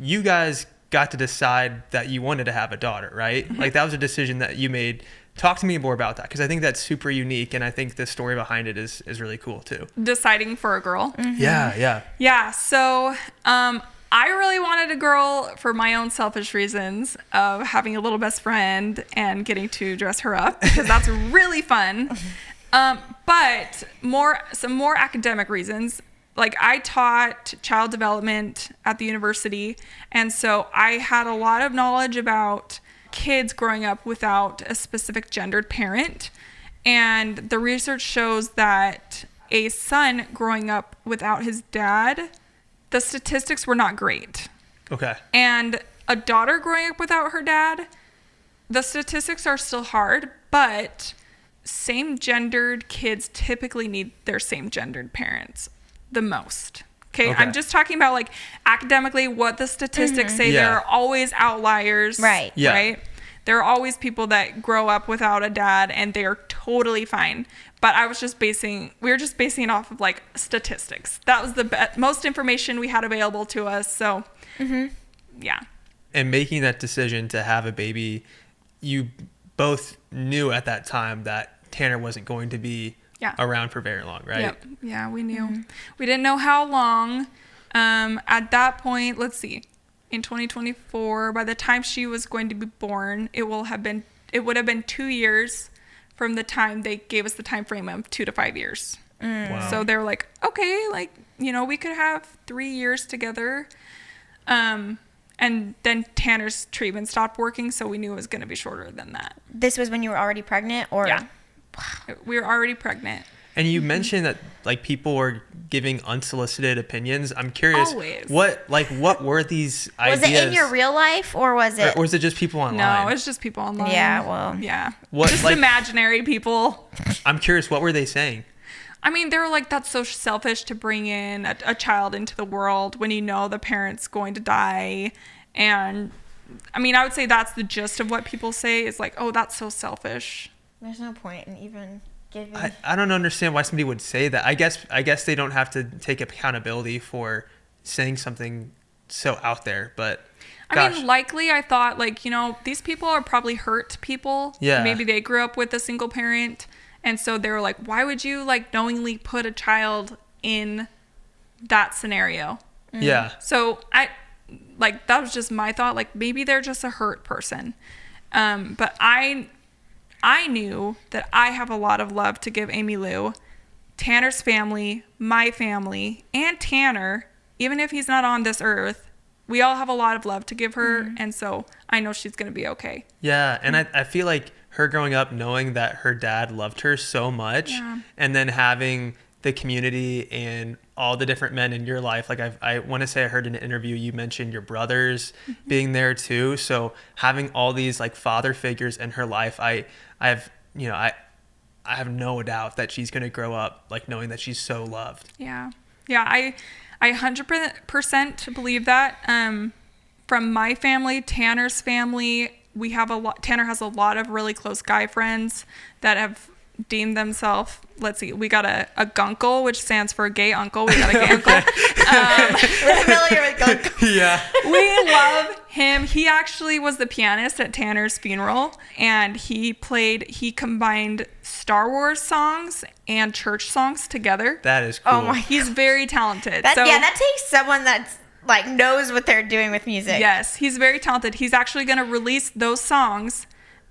Speaker 2: you guys got to decide that you wanted to have a daughter, right? Like that was a decision that you made. Talk to me more about that, because I think that's super unique, and I think the story behind it is really cool too.
Speaker 1: Deciding for a girl.
Speaker 2: Yeah.
Speaker 1: So I really wanted a girl for my own selfish reasons of having a little best friend and getting to dress her up, because that's really fun. But some more academic reasons. Like I taught child development at the university, and so I had a lot of knowledge about kids growing up without a specific gendered parent. And the research shows that a son growing up without his dad, the statistics were not great.
Speaker 2: Okay.
Speaker 1: And a daughter growing up without her dad, the statistics are still hard, but same gendered kids typically need their same gendered parents the most. Okay, I'm just talking about like academically what the statistics say.
Speaker 2: Yeah.
Speaker 1: There are always outliers.
Speaker 4: Right.
Speaker 2: Yeah.
Speaker 1: Right. There are always people that grow up without a dad and they are totally fine. But we were just basing it off of like statistics. That was the most information we had available to us. So, yeah.
Speaker 2: And making that decision to have a baby, you both knew at that time that Tanner wasn't going to be around for very long, right?
Speaker 1: Yep. Yeah, we knew. We didn't know how long. At that point, let's see. In 2024, by the time she was going to be born, it would have been 2 years from the time they gave us the time frame of 2 to 5 years.
Speaker 2: Wow.
Speaker 1: So they were like, okay, like, we could have 3 years together. And then Tanner's treatment stopped working, so we knew it was going to be shorter than that.
Speaker 4: This was when you were already pregnant, or?
Speaker 1: Yeah. We were already pregnant.
Speaker 2: And you mentioned that like people were giving unsolicited opinions. I'm curious,
Speaker 1: Always.
Speaker 2: what were these ideas?
Speaker 4: Was it in your real life, or was it?
Speaker 2: Or was it just people online?
Speaker 1: No, it's just people online.
Speaker 4: Yeah, well.
Speaker 1: Yeah.
Speaker 2: What,
Speaker 1: just
Speaker 2: like-
Speaker 1: imaginary people.
Speaker 2: I'm curious, what were they saying?
Speaker 1: I mean, they were like, that's so selfish to bring in a child into the world when you know the parent's going to die. And I mean, I would say that's the gist of what people say is like, oh, that's so selfish.
Speaker 4: There's no point in even giving.
Speaker 2: I don't understand why somebody would say that. I guess they don't have to take accountability for saying something so out there, but
Speaker 1: I mean, likely I thought like, these people are probably hurt people.
Speaker 2: Yeah.
Speaker 1: Maybe they grew up with a single parent. And so they were like, why would you like knowingly put a child in that scenario?
Speaker 2: Yeah.
Speaker 1: So that was just my thought. Like maybe they're just a hurt person. But I knew that I have a lot of love to give Amy Lou, Tanner's family, my family, and Tanner, even if he's not on this earth, we all have a lot of love to give her. And so I know she's going to be okay.
Speaker 2: Yeah. And I feel like her growing up knowing that her dad loved her so much and then having the community and all the different men in your life. Like I want to say I heard in an interview, you mentioned your brothers being there too. So having all these like father figures in her life, I have no doubt that she's going to grow up like knowing that she's so loved.
Speaker 1: Yeah. Yeah. I 100% believe that. From my family, Tanner's family, Tanner has a lot of really close guy friends that have deemed themselves, let's see, we got a gunkle, which stands for gay uncle. We got a gay uncle.
Speaker 4: We're familiar with gunkle.
Speaker 2: Yeah.
Speaker 1: We love him. He actually was the pianist at Tanner's funeral, and he combined Star Wars songs and church songs together.
Speaker 2: That is cool.
Speaker 4: Oh my
Speaker 1: He's very talented.
Speaker 4: That takes someone that's like knows what they're doing with music.
Speaker 1: Yes, he's very talented. He's actually going to release those songs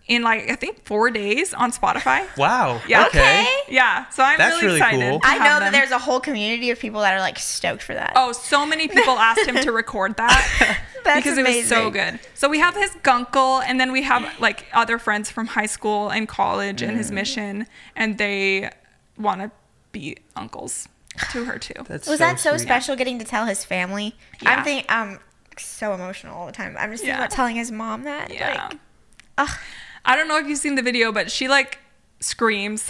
Speaker 1: in like I think 4 days on Spotify.
Speaker 2: Wow.
Speaker 1: Yeah.
Speaker 2: Okay.
Speaker 1: Yeah. So I'm
Speaker 2: That's really
Speaker 1: excited.
Speaker 2: cool.
Speaker 1: to
Speaker 4: I
Speaker 1: have
Speaker 4: know
Speaker 1: them.
Speaker 4: that there's a whole community of people that are like stoked for that.
Speaker 1: Oh, so many people asked him to record that
Speaker 4: That's
Speaker 1: because
Speaker 4: amazing.
Speaker 1: it was so good. So we have his gunkle, and then we have like other friends from high school and college and his mission, and they want to be uncles to her too.
Speaker 2: That's
Speaker 4: Was that so
Speaker 2: sweet.
Speaker 4: special getting to tell his family?
Speaker 1: Yeah.
Speaker 4: I'm so emotional all the time. I'm just thinking
Speaker 1: Yeah.
Speaker 4: about telling his mom that.
Speaker 1: Yeah.
Speaker 4: Like, ugh.
Speaker 1: I don't know if you've seen the video, but she like screams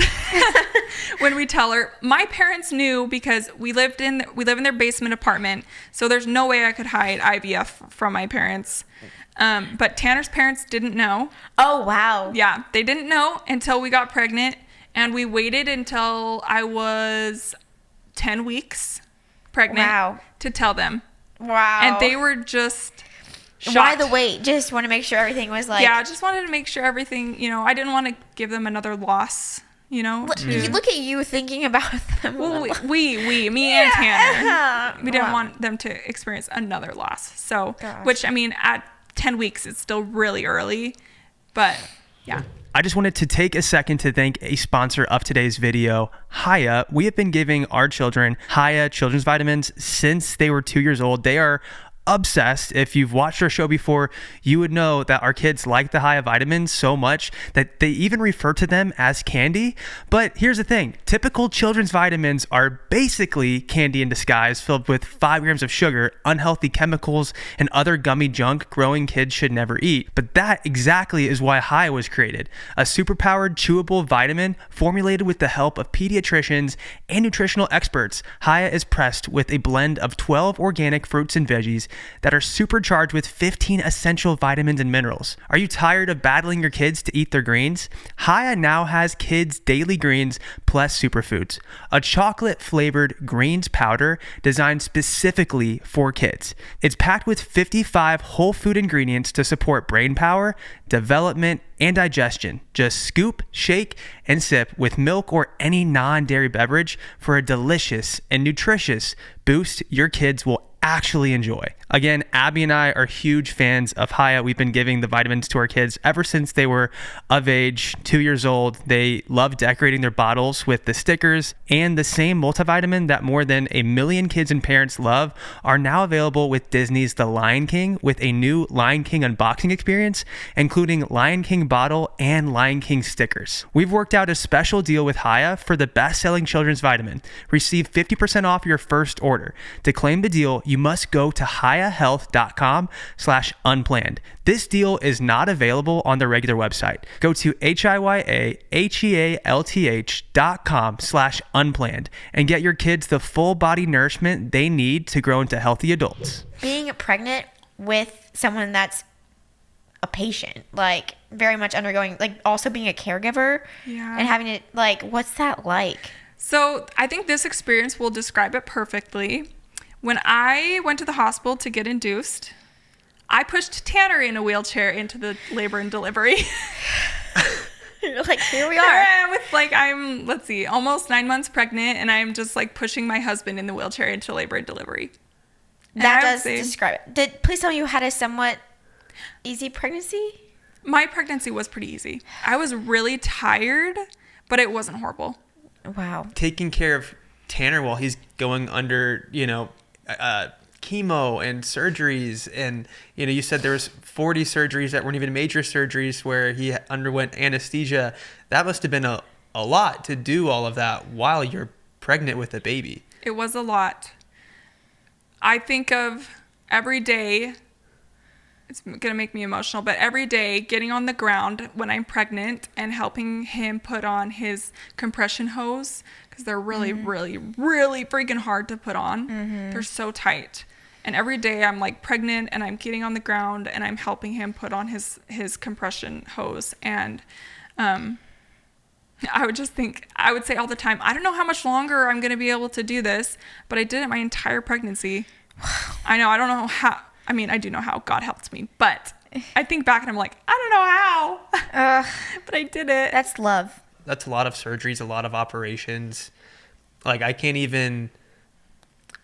Speaker 1: when we tell her. My parents knew because we live in their basement apartment, so there's no way I could hide IVF from my parents. But Tanner's parents didn't know.
Speaker 4: Oh, wow.
Speaker 1: Yeah, they didn't know until we got pregnant, and we waited until I was 10 weeks pregnant
Speaker 4: Wow.
Speaker 1: to tell them.
Speaker 4: Wow.
Speaker 1: And they were just shocked.
Speaker 4: Why the wait? Just want to make sure everything was like.
Speaker 1: Yeah, I just wanted to make sure everything, I didn't want to give them another loss,
Speaker 4: You look at you thinking about them.
Speaker 1: Well, me and Tanner,
Speaker 4: Yeah.
Speaker 1: we didn't
Speaker 4: Wow.
Speaker 1: want them to experience another loss. So,
Speaker 4: Gosh.
Speaker 1: which I mean, at 10 weeks, it's still really early, but yeah.
Speaker 2: I just wanted to take a second to thank a sponsor of today's video, Hiya. We have been giving our children Hiya children's vitamins since they were 2 years old. They are obsessed. If you've watched our show before, you would know that our kids like the Haya vitamins so much that they even refer to them as candy. But here's the thing. Typical children's vitamins are basically candy in disguise, filled with 5 grams of sugar, unhealthy chemicals, and other gummy junk growing kids should never eat. But that exactly is why Haya was created. A superpowered chewable vitamin formulated with the help of pediatricians and nutritional experts. Haya is pressed with a blend of 12 organic fruits and veggies that are supercharged with 15 essential vitamins and minerals. Are you tired of battling your kids to eat their greens? Haya now has kids' daily greens plus superfoods, a chocolate flavored greens powder designed specifically for kids. It's packed with 55 whole food ingredients to support brain power, development, and digestion. Just scoop, shake, and sip with milk or any non-dairy beverage for a delicious and nutritious boost your kids will actually enjoy. Again, Abby and I are huge fans of Haya. We've been giving the vitamins to our kids ever since they were of age, 2 years old. They love decorating their bottles with the stickers, and the same multivitamin that more than 1 million kids and parents love are now available with Disney's The Lion King, with a new Lion King unboxing experience, including Lion King bottle and Lion King stickers. We've worked out a special deal with Haya for the best-selling children's vitamin. Receive 50% off your first order. To claim the deal, you must go to hayahealth.com/unplanned. This deal is not available on the regular website. Go to hayahealth.com/unplanned and get your kids the full body nourishment they need to grow into healthy adults.
Speaker 4: Being pregnant with someone that's a patient, like very much undergoing, like also being a caregiver and having to, like, what's that like?
Speaker 1: So I think this experience will describe it perfectly. When I went to the hospital to get induced, I pushed Tanner in a wheelchair into the labor and delivery.
Speaker 4: You're like, here we
Speaker 1: Here
Speaker 4: are.
Speaker 1: I am with, like, I'm, let's see, almost 9 months pregnant, and I'm just like pushing my husband in the wheelchair into labor and delivery.
Speaker 4: That does describe it. Please tell me you had a somewhat easy pregnancy?
Speaker 1: My pregnancy was pretty easy. I was really tired, but it wasn't horrible.
Speaker 4: Wow.
Speaker 2: Taking care of Tanner while he's going under, chemo and surgeries, and you said there was 40 surgeries that weren't even major surgeries where he underwent anesthesia. That must have been a lot to do all of that while you're pregnant with a baby.
Speaker 1: It was a lot. I think of every day, it's gonna make me emotional, but every day getting on the ground when I'm pregnant and helping him put on his compression hose, because they're really, really, really freaking hard to put on. They're so tight. And every day I'm like pregnant and I'm getting on the ground and I'm helping him put on his compression hose. And I would say all the time, I don't know how much longer I'm going to be able to do this, but I did it my entire pregnancy. I know, I don't know how. I mean, I do know how. God helped me. But I think back and I'm like, I don't know how. But I did it.
Speaker 4: That's love.
Speaker 2: That's a lot of surgeries, a lot of operations. Like, I can't even...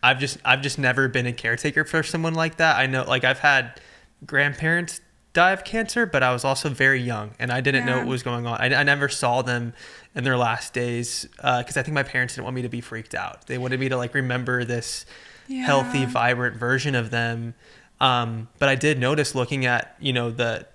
Speaker 2: I've just never been a caretaker for someone like that. I know, like, I've had grandparents die of cancer, but I was also very young and I didn't know what was going on. I never saw them in their last days because I think my parents didn't want me to be freaked out. They wanted me to, like, remember this healthy, vibrant version of them. But I did notice, looking at, the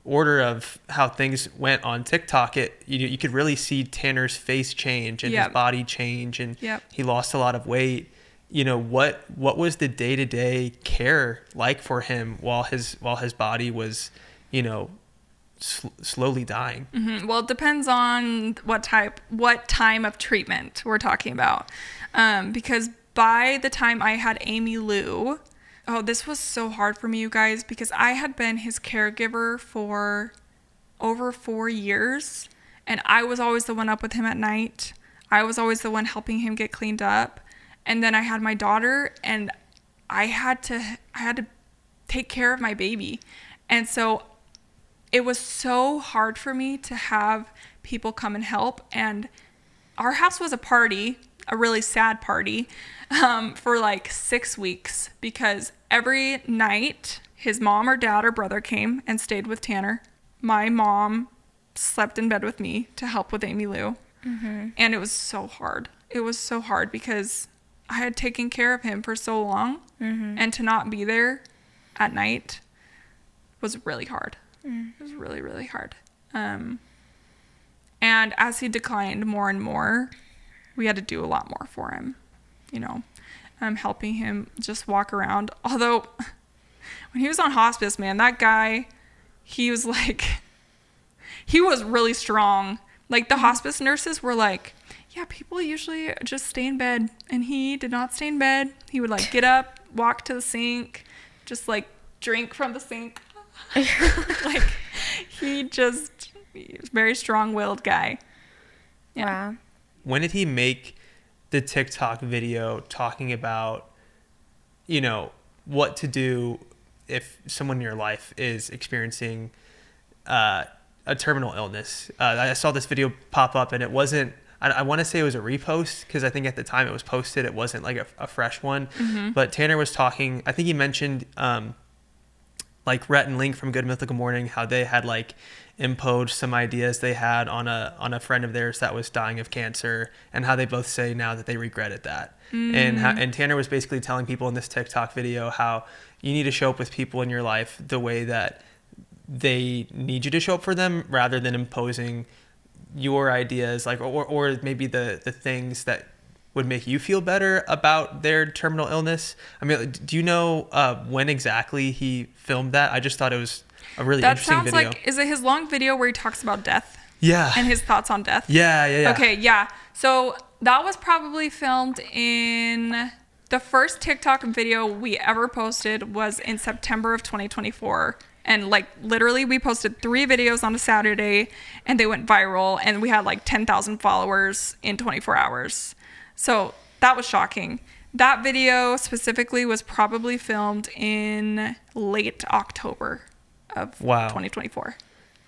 Speaker 2: order of how things went on TikTok, you could really see Tanner's face change and his body change, and he lost a lot of weight. What was the day-to-day care like for him while his body was, slowly dying?
Speaker 1: Well, it depends on what time of treatment we're talking about. Because by the time I had Amy Lou, this was so hard for me, you guys, because I had been his caregiver for over 4 years, and I was always the one up with him at night. I was always the one helping him get cleaned up. And then I had my daughter, and I had to take care of my baby. And so it was so hard for me to have people come and help. And our house was a party, a really sad party, for like 6 weeks, because every night his mom or dad or brother came and stayed with Tanner. My mom slept in bed with me to help with Amy Lou. And it was so hard. It was so hard because I had taken care of him for so long, and to not be there at night was really hard. It was really, really hard. And as he declined more and more, we had to do a lot more for him, you know, helping him just walk around. Although when he was on hospice, man, that guy, he was like, he was really strong. Like the hospice nurses were like, yeah, people usually just stay in bed, and he did not stay in bed. He would like get up, walk to the sink, just like drink from the sink. Like he was a very strong-willed guy. Yeah.
Speaker 4: Wow.
Speaker 2: When did he make the TikTok video talking about, you know, what to do if someone in your life is experiencing a terminal illness? I saw this video pop up, and it wasn't, I want to say it was a repost, because I think at the time it was posted, it wasn't like a fresh one. But Tanner was talking, I think he mentioned like Rhett and Link from Good Mythical Morning, how they had like imposed some ideas they had on a friend of theirs that was dying of cancer, and how they both say now that they regretted that. And Tanner was basically telling people in this TikTok video how you need to show up with people in your life the way that they need you to show up for them, rather than imposing your ideas, like or maybe the things that would make you feel better about their terminal illness. I mean, do you know when exactly he filmed that? I just thought it was a really interesting video.
Speaker 1: That sounds like, is it his long video where he talks about death?
Speaker 2: Yeah.
Speaker 1: And his thoughts on death?
Speaker 2: Yeah.
Speaker 1: Okay, yeah. So that was probably filmed in, the first TikTok video we ever posted was in September of 2024. And like literally we posted 3 videos on a Saturday, and they went viral, and we had like 10,000 followers in 24 hours. So that was shocking. That video specifically was probably filmed in late October of 2024.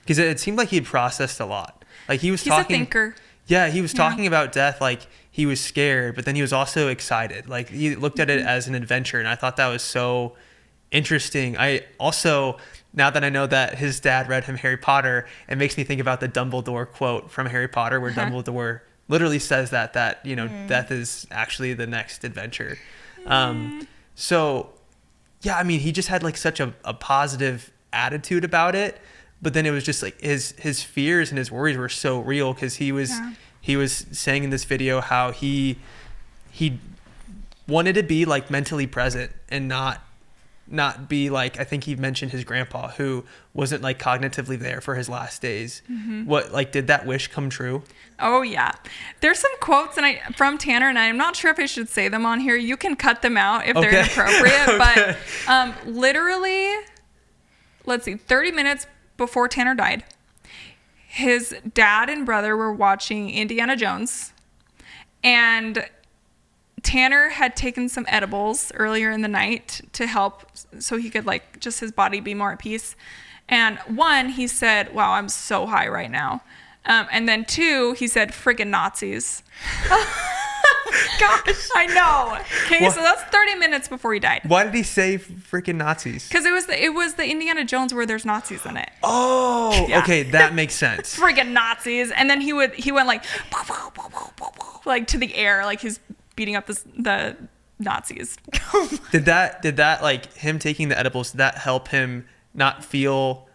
Speaker 2: Because it seemed like he'd processed a lot. Like he's talking,
Speaker 1: a thinker.
Speaker 2: Yeah, he was talking about death like he was scared, but then he was also excited. Like he looked at it as an adventure, and I thought that was so interesting. I also, now that I know that his dad read him Harry Potter, it makes me think about the Dumbledore quote from Harry Potter, where Dumbledore literally says that you know, death is actually the next adventure. So yeah, I mean, he just had like such a positive attitude about it, but then it was just like his fears and his worries were so real, because he was saying in this video how he wanted to be like mentally present and not be like, I think he mentioned his grandpa, who wasn't like cognitively there for his last days. What, like, did that wish come true?
Speaker 1: Oh yeah, there's some quotes from Tanner, and I'm not sure if I should say them on here. You can cut them out if they're inappropriate. But literally, let's see, 30 minutes before Tanner died, his dad and brother were watching Indiana Jones, and Tanner had taken some edibles earlier in the night to help so he could like just his body be more at peace. And 1, he said, wow, I'm so high right now. And then 2, he said, friggin' Nazis. Gosh, I know. Okay, so that's 30 minutes before he died.
Speaker 2: Why did he say freaking Nazis?
Speaker 1: Because it was the Indiana Jones where there's Nazis in it.
Speaker 2: Oh, yeah. Okay, that makes sense.
Speaker 1: Friggin' Nazis. And then he went like to the air, like he's beating up the Nazis.
Speaker 2: Did that like him taking the edibles, did that help him not feel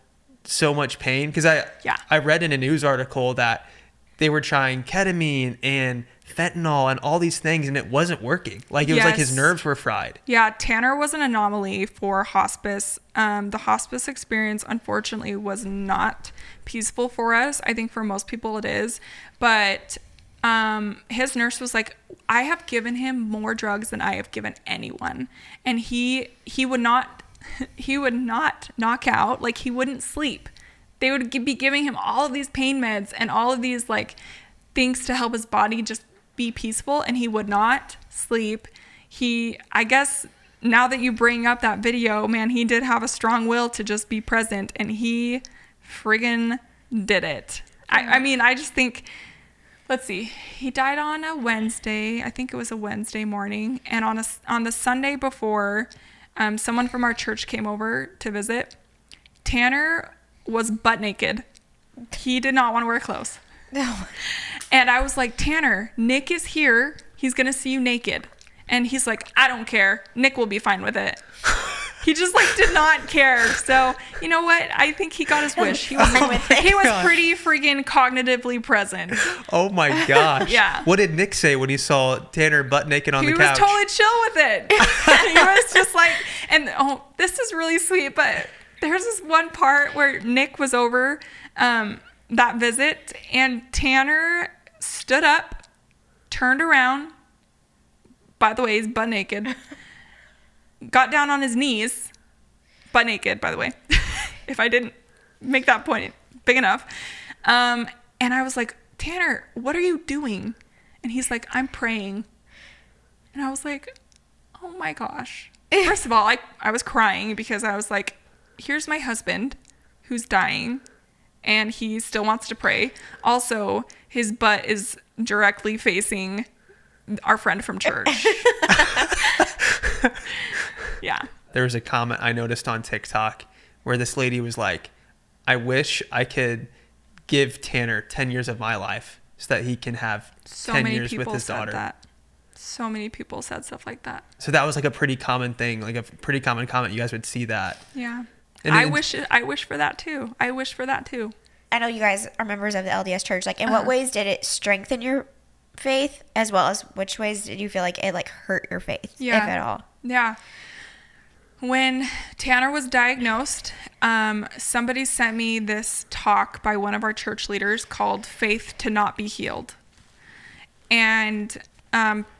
Speaker 2: so much pain? Because I read in a news article that they were trying ketamine and fentanyl and all these things, and it wasn't working. Like it was like his nerves were fried. Yeah,
Speaker 1: Tanner was an anomaly for hospice. The hospice experience, unfortunately, was not peaceful for us. I think for most people it is, but his nurse was like, I have given him more drugs than I have given anyone, and he would not knock out. Like he wouldn't sleep. They would be giving him all of these pain meds and all of these like things to help his body just be peaceful, and he would not sleep. I guess now that you bring up that video, man, he did have a strong will to just be present, and he friggin' did it. I mean, I just think, let's see, he died on a Wednesday. I think it was a Wednesday morning, and on the Sunday before, someone from our church came over to visit. Tanner was butt naked. He did not want to wear clothes. No. And I was like, Tanner, Nick is here. He's going to see you naked. And he's like, I don't care. Nick will be fine with it. He just like did not care. So you know what? I think he got his wish. He was pretty freaking cognitively present.
Speaker 2: Oh my gosh.
Speaker 1: Yeah.
Speaker 2: What did Nick say when he saw Tanner butt naked on the couch?
Speaker 1: He was totally chill with it. He was just like, and this is really sweet, but there's this one part where Nick was over that visit, and Tanner stood up, turned around. By the way, he's butt naked. Got down on his knees, butt naked, by the way, if I didn't make that point big enough. And I was like, Tanner, what are you doing? And he's like, I'm praying. And I was like, oh my gosh. First of all, I was crying because I was like, here's my husband who's dying and he still wants to pray. Also, his butt is directly facing our friend from church. Yeah.
Speaker 2: There was a comment I noticed on TikTok where this lady was like, I wish I could give Tanner 10 years of my life so that he can have 10 years with his daughter.
Speaker 1: That. So many people said stuff like that.
Speaker 2: So that was like a pretty common thing, like a pretty common comment. You guys would see that.
Speaker 1: Yeah.
Speaker 2: And
Speaker 1: I wish for that too.
Speaker 4: I know you guys are members of the LDS Church. Like, in what ways did it strengthen your faith, as well as which ways did you feel like it like hurt your faith, if at all?
Speaker 1: Yeah. When Tanner was diagnosed, somebody sent me this talk by one of our church leaders called Faith to Not Be Healed. And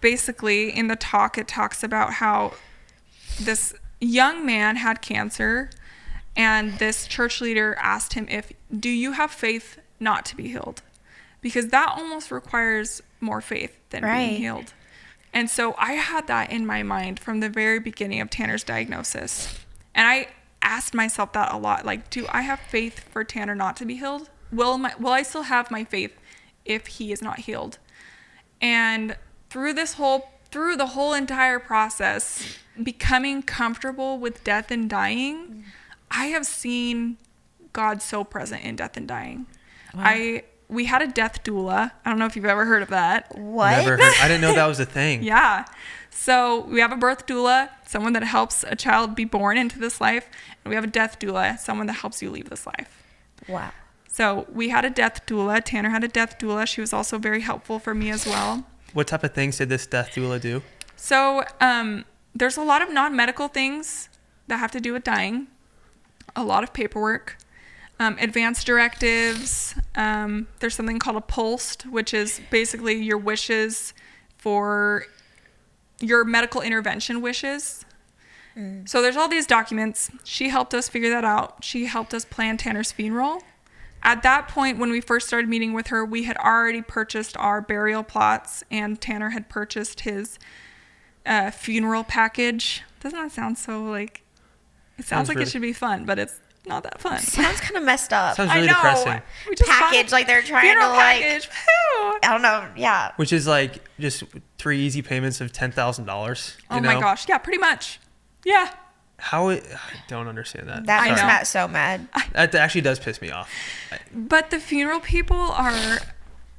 Speaker 1: basically in the talk, it talks about how this young man had cancer, and this church leader asked him, do you have faith not to be healed? Because that almost requires more faith than being healed. And so I had that in my mind from the very beginning of Tanner's diagnosis. And I asked myself that a lot. Like, do I have faith for Tanner not to be healed? Will I still have my faith if he is not healed? And through the whole entire process, becoming comfortable with death and dying, I have seen God so present in death and dying. Wow. We had a death doula. I don't know if you've ever heard of that.
Speaker 4: What?
Speaker 2: Never heard. I didn't know that was a thing.
Speaker 1: Yeah. So we have a birth doula, someone that helps a child be born into this life. And we have a death doula, someone that helps you leave this life.
Speaker 4: Wow.
Speaker 1: So we had a death doula. Tanner had a death doula. She was also very helpful for me as well.
Speaker 2: What type of things did this death doula do?
Speaker 1: So there's a lot of non-medical things that have to do with dying. A lot of paperwork. Advanced directives. There's something called a PULST, which is basically your wishes for your medical intervention wishes. So there's all these documents. She helped us figure that out. She helped us plan Tanner's funeral. At that point, when we first started meeting with her, we had already purchased our burial plots, and Tanner had purchased his funeral package. Doesn't that sound so like... It sounds like it should be fun, but it's not that fun.
Speaker 4: Sounds kind of messed up.
Speaker 2: Sounds really depressing.
Speaker 1: We just
Speaker 4: package, like they're trying to like...
Speaker 1: Package.
Speaker 4: I don't know, yeah.
Speaker 2: Which is like just 3 easy payments of $10,000.
Speaker 1: Oh my gosh. Yeah, pretty much. Yeah.
Speaker 2: I don't understand that.
Speaker 4: That makes
Speaker 2: Sorry.
Speaker 4: Matt so mad.
Speaker 2: That actually does piss me off.
Speaker 1: But the funeral people are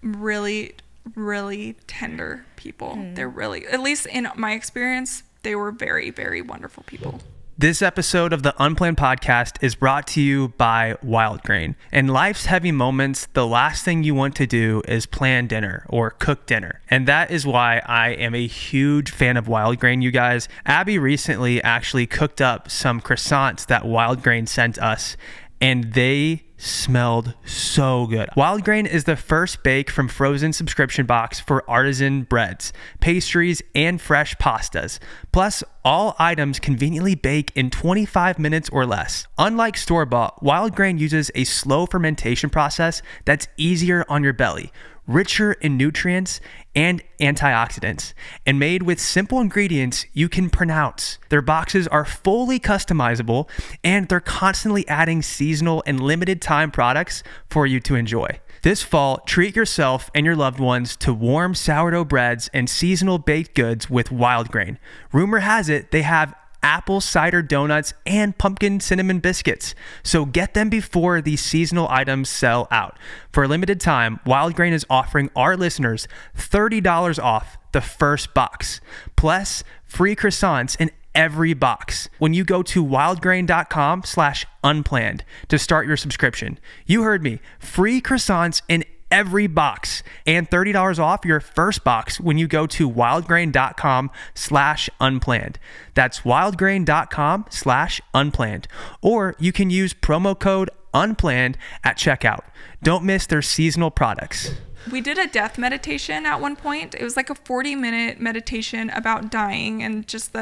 Speaker 1: really, really tender people. They're really, at least in my experience, they were very, very wonderful people.
Speaker 2: This episode of the Unplanned podcast is brought to you by Wild Grain. In life's heavy moments, the last thing you want to do is plan dinner or cook dinner. And that is why I am a huge fan of Wild Grain, you guys. Abby recently actually cooked up some croissants that Wild Grain sent us, and they smelled so good. Wild Grain is the first bake from frozen subscription box for artisan breads, pastries, and fresh pastas. Plus, all items conveniently bake in 25 minutes or less. Unlike store-bought, Wild Grain uses a slow fermentation process that's easier on your belly, richer in nutrients and antioxidants, and made with simple ingredients you can pronounce. Their boxes are fully customizable, and they're constantly adding seasonal and limited time products for you to enjoy. This fall, treat yourself and your loved ones to warm sourdough breads and seasonal baked goods with Wild Grain. Rumor has it they have apple cider donuts and pumpkin cinnamon biscuits. So get them before these seasonal items sell out. For a limited time, Wild Grain is offering our listeners $30 off the first box, plus free croissants in every box when you go to wildgrain.com/unplanned to start your subscription. You heard me. Free croissants in every box and $30 off your first box when you go to wildgrain.com/unplanned. That's wildgrain.com/unplanned. Or you can use promo code unplanned at checkout. Don't miss their seasonal products.
Speaker 1: We did a death meditation at one point. It was like a 40-minute meditation about dying and just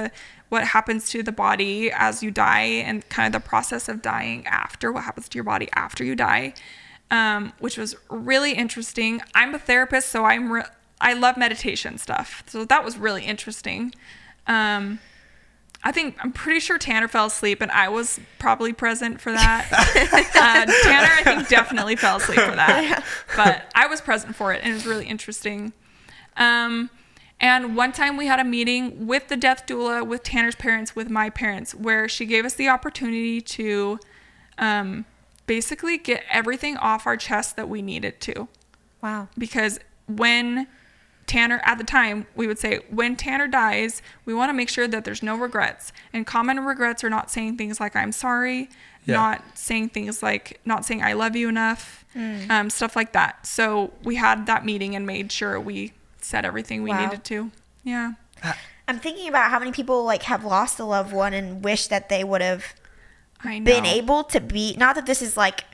Speaker 1: what happens to the body as you die and kind of the process of dying after, what happens to your body after you die, which was really interesting. I'm a therapist, so I love meditation stuff. So that was really interesting. I'm pretty sure Tanner fell asleep, and I was probably present for that. Tanner, I think, definitely fell asleep for that. But I was present for it, and it was really interesting. And one time we had a meeting with the death doula, with Tanner's parents, with my parents, where she gave us the opportunity to basically get everything off our chest that we needed to.
Speaker 4: Wow.
Speaker 1: Because when Tanner, at the time, we would say, when Tanner dies, we want to make sure that there's no regrets. And common regrets are not saying things like, I'm sorry, not saying things like, not saying I love you enough, stuff like that. So we had that meeting and made sure we said everything we needed to. Yeah.
Speaker 4: I'm thinking about how many people like have lost a loved one and wish that they would have
Speaker 1: been
Speaker 4: able to be, not that this is like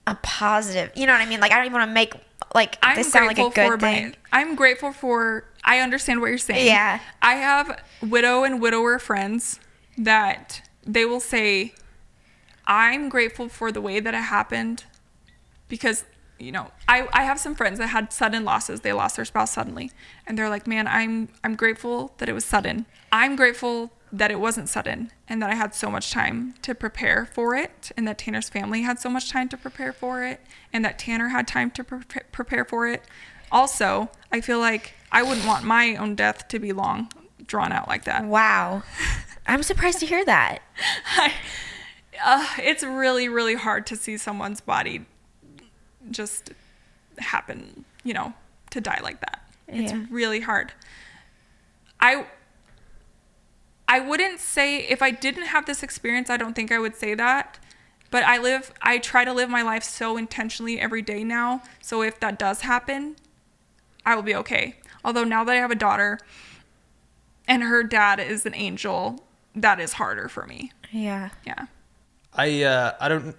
Speaker 4: a positive, you know what I mean? Like, I don't even want to make this sound like a good thing.
Speaker 1: I'm grateful for, I understand what you're saying.
Speaker 4: Yeah. I
Speaker 1: have widow and widower friends that they will say, I'm grateful for the way that it happened because, you know, I have some friends that had sudden losses. They lost their spouse suddenly. And they're like, man, I'm grateful that it was sudden. I'm grateful that it wasn't sudden and that I had so much time to prepare for it and that Tanner's family had so much time to prepare for it and that Tanner had time to prepare for it. Also, I feel like I wouldn't want my own death to be long drawn out like that.
Speaker 4: Wow. I'm surprised to hear that.
Speaker 1: It's really, really hard to see someone's body just happen, you know, to die like that. It's really hard. I wouldn't say, if I didn't have this experience, I don't think I would say that. But I try to live my life so intentionally every day now. So if that does happen, I will be okay. Although now that I have a daughter and her dad is an angel, that is harder for me.
Speaker 4: Yeah.
Speaker 1: Yeah.
Speaker 2: I don't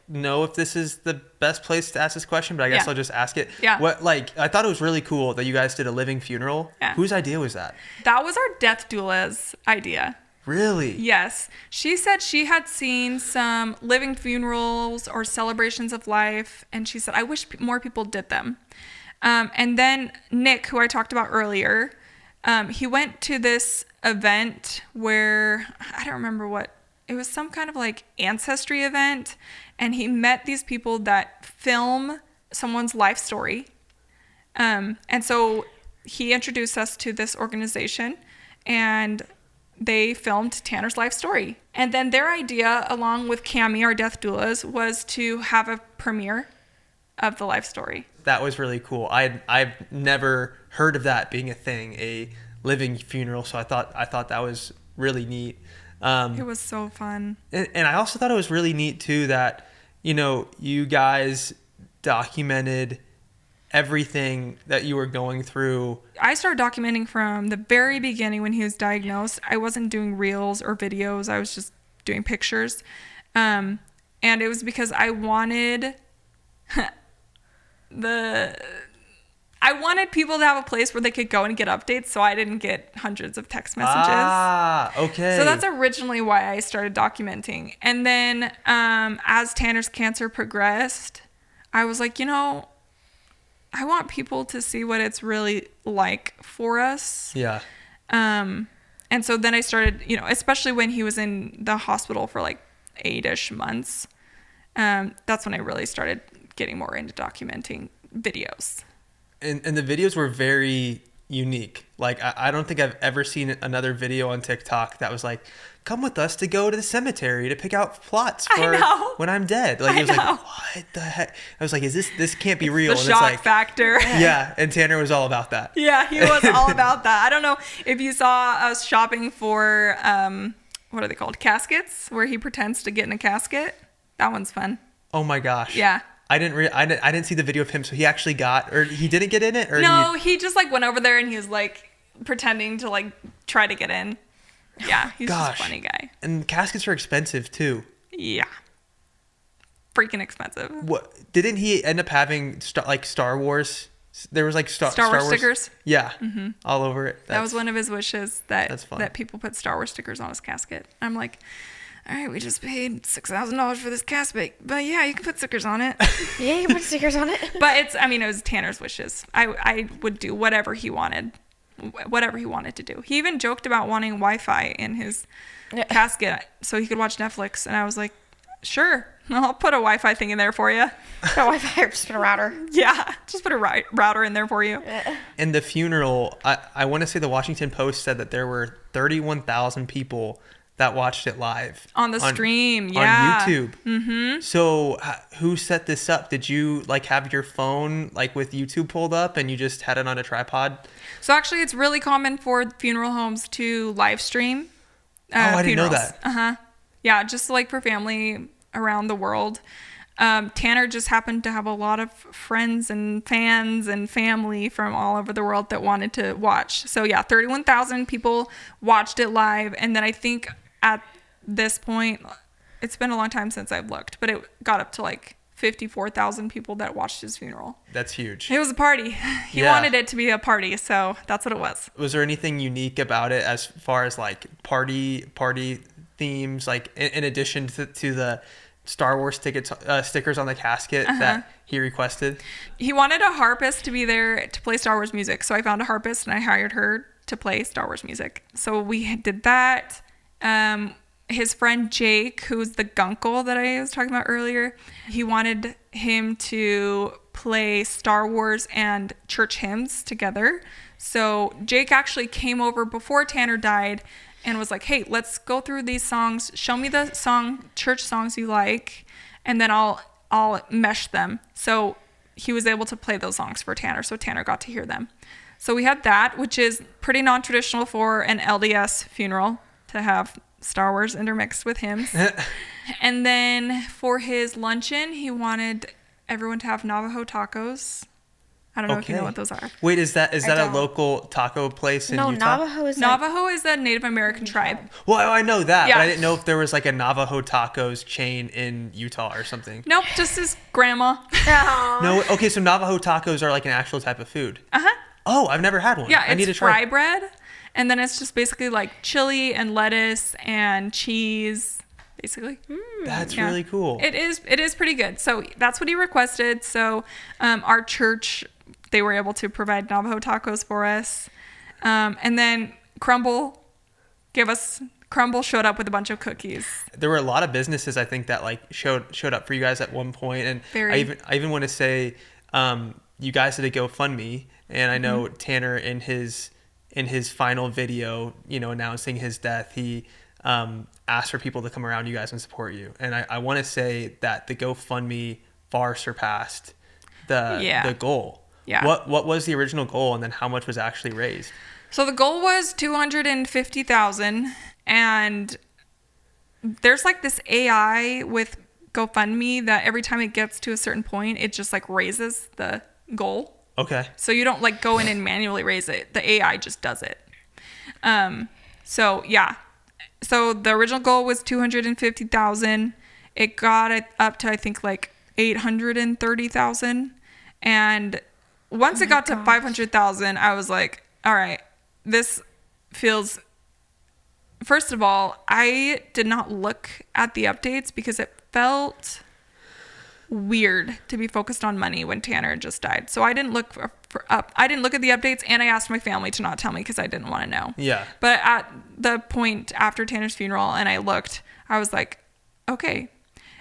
Speaker 2: know if this is the best place to ask this question, but I guess I'll just ask it.
Speaker 1: Yeah.
Speaker 2: I thought it was really cool that you guys did a living funeral.
Speaker 1: Yeah.
Speaker 2: Whose idea was that?
Speaker 1: That was our death doula's idea.
Speaker 2: Really?
Speaker 1: Yes. She said she had seen some living funerals or celebrations of life, and she said, I wish more people did them. And then Nick, who I talked about earlier, he went to this event where, I don't remember what, it was some kind of like ancestry event, and he met these people that film someone's life story. And so he introduced us to this organization, and they filmed Tanner's life story. And then their idea, along with Cammie, our death doulas, was to have a premiere of the life story.
Speaker 2: That was really cool. I've never heard of that being a thing, a living funeral. So I thought that was really neat.
Speaker 1: It was so fun.
Speaker 2: And I also thought it was really neat too that, you know, you guys documented everything that you were going through.
Speaker 1: I started documenting from the very beginning when he was diagnosed. I wasn't doing reels or videos. I was just doing pictures. And it was because I wanted I wanted people to have a place where they could go and get updates, so I didn't get hundreds of text messages.
Speaker 2: Ah, okay.
Speaker 1: So that's originally why I started documenting. And then as Tanner's cancer progressed, I was like, you know, I want people to see what it's really like for us.
Speaker 2: Yeah.
Speaker 1: And so then I started, you know, especially when he was in the hospital for like 8-ish months. That's when I really started getting more into documenting videos.
Speaker 2: And the videos were very unique. Like, I don't think I've ever seen another video on TikTok that was like, come with us to go to the cemetery to pick out plots for when I'm dead. Like, it was like, what the heck? I was like, this can't be real.
Speaker 1: The
Speaker 2: and
Speaker 1: shock
Speaker 2: it's like,
Speaker 1: factor.
Speaker 2: Yeah, and Tanner was all about that.
Speaker 1: Yeah, he was all about that. I don't know if you saw us shopping for, what are they called? Caskets, where he pretends to get in a casket. That one's fun.
Speaker 2: Oh my gosh.
Speaker 1: Yeah.
Speaker 2: I didn't see the video of him, so he actually got, or he didn't get in it, or
Speaker 1: no, he just like went over there and he was like pretending to like try to get in. Yeah, he's just a funny guy.
Speaker 2: And caskets are expensive too.
Speaker 1: Yeah, freaking expensive.
Speaker 2: What didn't he end up having? Star Wars. There was like Star Wars
Speaker 1: stickers.
Speaker 2: Yeah, all over it.
Speaker 1: That was one of his wishes
Speaker 2: that's fun.
Speaker 1: that people put Star Wars stickers on his casket. I'm like, all right, we just paid $6,000 for this casket, but yeah, you can put stickers on it.
Speaker 4: Yeah, you can put stickers on it.
Speaker 1: But it was Tanner's wishes. I would do whatever he wanted to do. He even joked about wanting Wi-Fi in his casket so he could watch Netflix, and I was like, sure, I'll put a Wi-Fi thing in there for you.
Speaker 4: Put a Wi-Fi or just put a router.
Speaker 1: Yeah, just put a router in there for you.
Speaker 2: In the funeral, I want to say the Washington Post said that there were 31,000 people that watched it live
Speaker 1: on the stream,
Speaker 2: on YouTube. Mm-hmm. So who set this up? Did you like have your phone like with YouTube pulled up and you just had it on a tripod?
Speaker 1: So actually, it's really common for funeral homes to live stream.
Speaker 2: I didn't know that.
Speaker 1: Yeah, just like for family around the world. Tanner just happened to have a lot of friends and fans and family from all over the world that wanted to watch. So yeah, 31,000 people watched it live, and then I think at this point, it's been a long time since I've looked, but it got up to like 54,000 people that watched his funeral.
Speaker 2: That's huge.
Speaker 1: It was a party. He wanted it to be a party, so that's what it was.
Speaker 2: Was there anything unique about it as far as like party themes, like in addition to the Star Wars stickers on the casket that he requested? He
Speaker 1: wanted a harpist to be there to play Star Wars music, so I found a harpist and I hired her to play Star Wars music. So we did that. His friend Jake, who's the gunkle that I was talking about earlier, he wanted him to play Star Wars and church hymns together. So Jake actually came over before Tanner died and was like, hey, let's go through these songs. Show me the church songs you like, and then I'll mesh them. So he was able to play those songs for Tanner, so Tanner got to hear them. So we had that, which is pretty non-traditional for an LDS funeral to have Star Wars intermixed with hymns. And then for his luncheon, he wanted everyone to have Navajo tacos. I don't know if you know what those are.
Speaker 2: Wait, is that a local taco place in Utah?
Speaker 1: Navajo is a Native American tribe.
Speaker 2: Well, I know that, but I didn't know if there was like a Navajo tacos chain in Utah or something.
Speaker 1: Nope, just his grandma.
Speaker 2: No, okay, so Navajo tacos are like an actual type of food. Oh, I've never had one.
Speaker 1: Yeah,
Speaker 2: I need to try.
Speaker 1: Fry bread, and then it's just basically like chili and lettuce and cheese, basically.
Speaker 2: That's really cool.
Speaker 1: It is pretty good. So that's what he requested. So our church, they were able to provide Navajo tacos for us. And then Crumble showed up with a bunch of cookies.
Speaker 2: There were a lot of businesses, I think, that like showed up for you guys at one point. And I even want to say you guys did a GoFundMe, and I know Tanner in his final video, announcing his death, he asked for people to come around you guys and support you. And I want to say that the GoFundMe far surpassed the goal.
Speaker 1: Yeah.
Speaker 2: What was the original goal, and then how much was actually raised?
Speaker 1: So the goal was $250,000, and there's like this AI with GoFundMe that every time it gets to a certain point, it just like raises the goal.
Speaker 2: Okay.
Speaker 1: So you don't like go in and manually raise it. The AI just does it. So yeah. So the original goal was $250,000. It got it up to I think like $830,000, and once it got to $500,000, I was like, all right, this feels. First of all, I did not look at the updates because it felt weird to be focused on money when Tanner just died. So I didn't look I didn't look at the updates, and I asked my family to not tell me because I didn't want to know.
Speaker 2: Yeah.
Speaker 1: But at the point after Tanner's funeral and I looked, I was like, okay.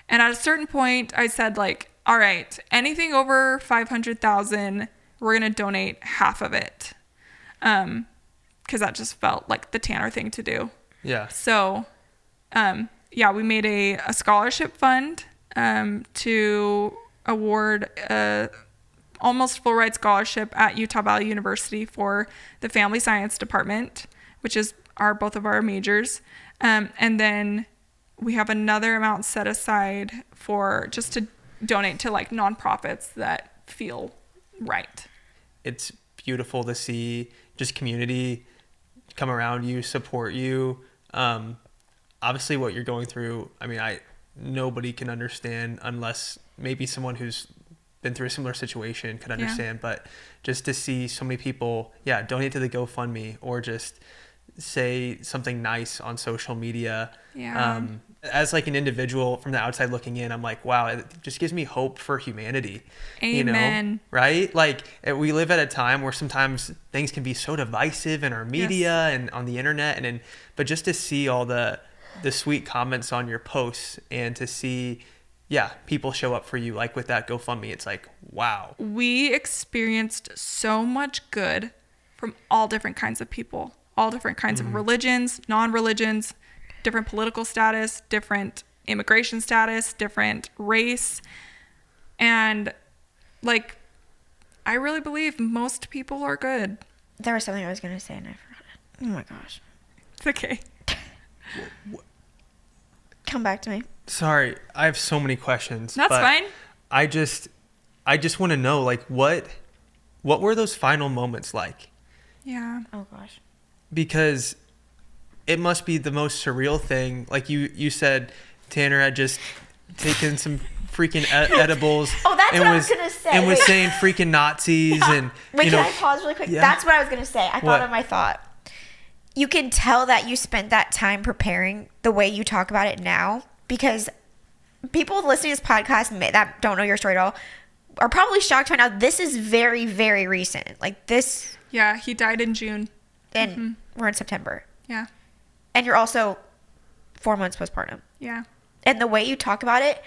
Speaker 1: And at a certain point I said like, all right, anything over $500,000, we're going to donate half of it. because that just felt like the Tanner thing to do.
Speaker 2: Yeah.
Speaker 1: So, we made a scholarship fund to award a almost full ride scholarship at Utah Valley University for the Family Science Department, which is both of our majors. And then we have another amount set aside for just to donate to like nonprofits that feel right.
Speaker 2: It's beautiful to see just community come around you, support you. Obviously what you're going through, I mean, nobody can understand unless maybe someone who's been through a similar situation could understand. But just to see so many people, donate to the GoFundMe or just say something nice on social media. As like an individual from the outside looking in, I'm like, wow, it just gives me hope for humanity.
Speaker 1: Amen.
Speaker 2: You know, right? Like we live at a time where sometimes things can be so divisive in our media and on the internet, but just to see all the sweet comments on your posts and to see people show up for you, like with that GoFundMe, it's like, wow.
Speaker 1: We experienced so much good from all different kinds of people, all different kinds of religions, non-religions, different political status, different immigration status, different race. And like, I really believe most people are good.
Speaker 4: There was something I was going to say and I forgot it. Oh my gosh.
Speaker 1: It's okay.
Speaker 4: Come back to me.
Speaker 2: Sorry, I have so many questions.
Speaker 1: That's fine.
Speaker 2: I just want to know, like, what were those final moments like?
Speaker 1: Yeah.
Speaker 4: Oh gosh.
Speaker 2: Because it must be the most surreal thing. Like you said, Tanner had just taken some freaking edibles.
Speaker 4: Oh, that's what I was gonna say.
Speaker 2: And was saying freaking Nazis and.
Speaker 4: Wait, can I pause really quick?
Speaker 2: Yeah.
Speaker 4: That's what I was gonna say. I thought of my thought. You can tell that you spent that time preparing the way you talk about it now, because people listening to this podcast that don't know your story at all are probably shocked to find out this is very, very recent. Like this.
Speaker 1: Yeah, he died in June.
Speaker 4: And we're in September.
Speaker 1: Yeah.
Speaker 4: And you're also 4 months postpartum.
Speaker 1: Yeah.
Speaker 4: And the way you talk about it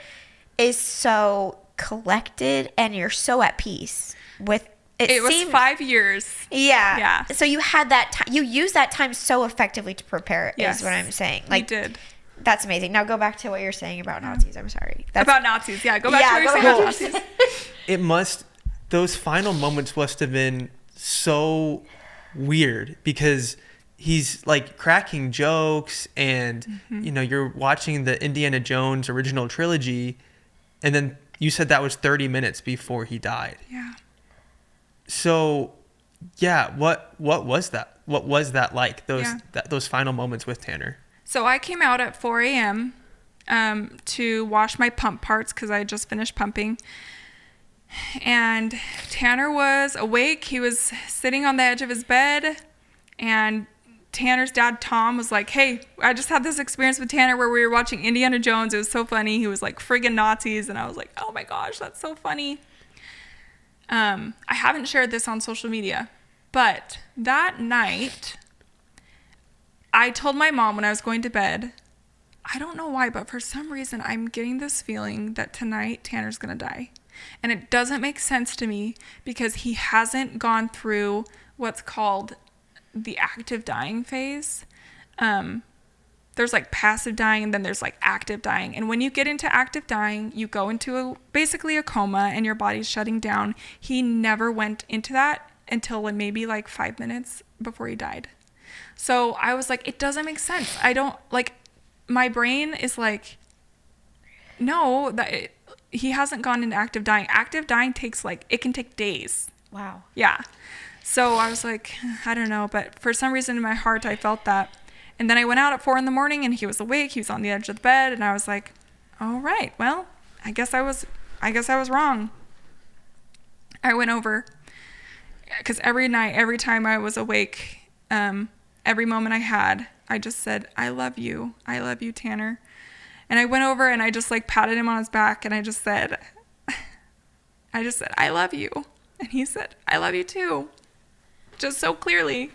Speaker 4: is so collected and you're so at peace with it.
Speaker 1: It was 5 years.
Speaker 4: Yeah.
Speaker 1: Yeah.
Speaker 4: So you had that time. You used that time so effectively to prepare,
Speaker 1: Yes.
Speaker 4: is what I'm saying.
Speaker 1: Like, we did.
Speaker 4: That's amazing. Now go back to what you're saying about Nazis. I'm sorry.
Speaker 1: About Nazis. Yeah. Go back to what you're saying about Nazis.
Speaker 2: Those final moments must have been so weird because he's like cracking jokes and you're watching the Indiana Jones original trilogy and then you said that was 30 minutes before he died.
Speaker 1: Yeah.
Speaker 2: So what was that? What was that like, those final moments with Tanner?
Speaker 1: So I came out at 4 a.m. To wash my pump parts because I had just finished pumping. And Tanner was awake. He was sitting on the edge of his bed. And Tanner's dad, Tom, was like, hey, I just had this experience with Tanner where we were watching Indiana Jones. It was so funny. He was like, friggin' Nazis. And I was like, oh my gosh, that's so funny. I haven't shared this on social media. But that night, I told my mom when I was going to bed, I don't know why, but for some reason, I'm getting this feeling that tonight Tanner's going to die. And it doesn't make sense to me because he hasn't gone through what's called the active dying phase. There's like passive dying and then there's like active dying. And when you get into active dying, you go into basically a coma and your body's shutting down. He never went into that until maybe like 5 minutes before he died. So I was like, it doesn't make sense. I don't like, my brain is like, no, he hasn't gone into active dying. Active dying takes it can take days.
Speaker 4: Wow.
Speaker 1: Yeah. So I was like, I don't know. But for some reason in my heart, I felt that. And then I went out at 4 a.m. and he was awake. He was on the edge of the bed. And I was like, all right, well, I guess I was wrong. I went over because every night, every time I was awake, every moment I had, I just said, I love you, Tanner. And I went over and I just patted him on his back and I just said, I love you. And he said, I love you too. Just so clearly.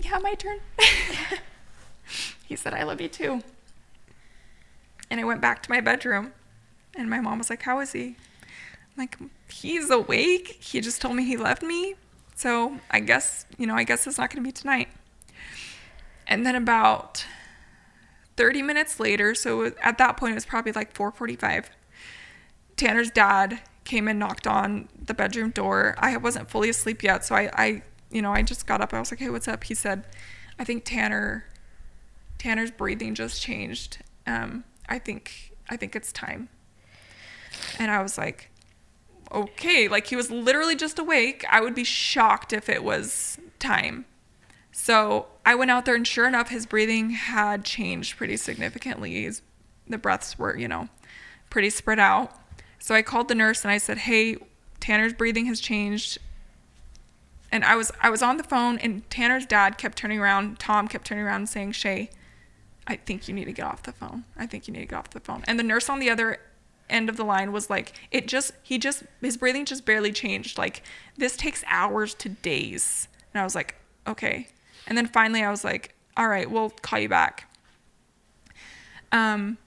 Speaker 1: Yeah, my turn. He said, I love you too. And I went back to my bedroom and my mom was like, how is he? I'm like, he's awake. He just told me he loved me. So I guess it's not going to be tonight. And then about 30 minutes later, so at that point it was probably like 4:45, Tanner's dad came and knocked on the bedroom door. I wasn't fully asleep yet, so I just got up. I was like, hey, what's up? He said, I think Tanner's breathing just changed. I think it's time. And I was like, okay, like he was literally just awake. I would be shocked if it was time. So I went out there, and sure enough, his breathing had changed pretty significantly. The breaths were, pretty spread out. So I called the nurse and I said, hey, Tanner's breathing has changed. And I was on the phone, and Tanner's dad kept turning around. Tom kept turning around and saying, Shay, I think you need to get off the phone. And the nurse on the other end of the line was like, his breathing just barely changed. Like, this takes hours to days. And I was like, okay. And then finally I was like, all right, we'll call you back. And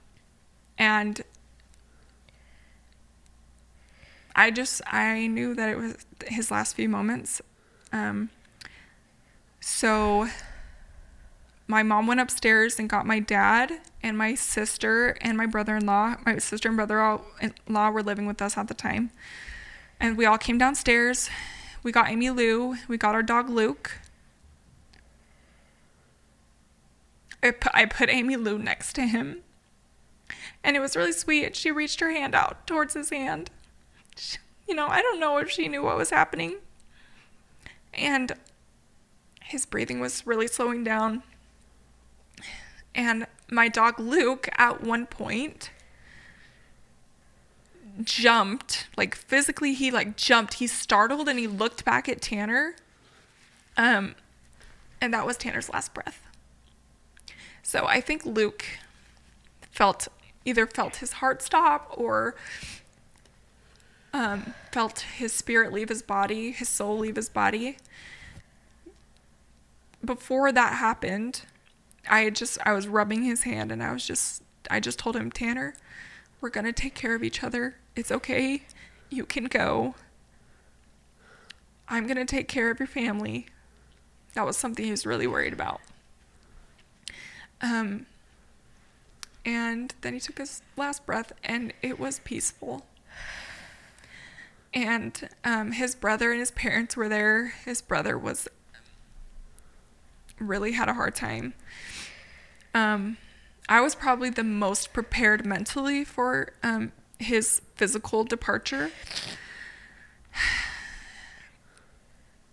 Speaker 1: I knew that it was his last few moments. So my mom went upstairs and got my dad and my sister and my brother-in-law. My sister and brother-in-law were living with us at the time. And we all came downstairs. We got Amy Lou. We got our dog Luke. I put Amy Lou next to him. And it was really sweet. She reached her hand out towards his hand. I don't know if she knew what was happening. And his breathing was really slowing down. And my dog Luke, at one point, jumped. Like, physically, he jumped. He startled and he looked back at Tanner. And that was Tanner's last breath. So I think Luke either felt his heart stop or felt his spirit leave his body, his soul leave his body. Before that happened, I was rubbing his hand, and I just told him, Tanner, we're going to take care of each other. It's okay. You can go. I'm going to take care of your family. That was something he was really worried about. And then he took his last breath, and it was peaceful. And his brother and his parents were there. His brother really had a hard time. I was probably the most prepared mentally for his physical departure.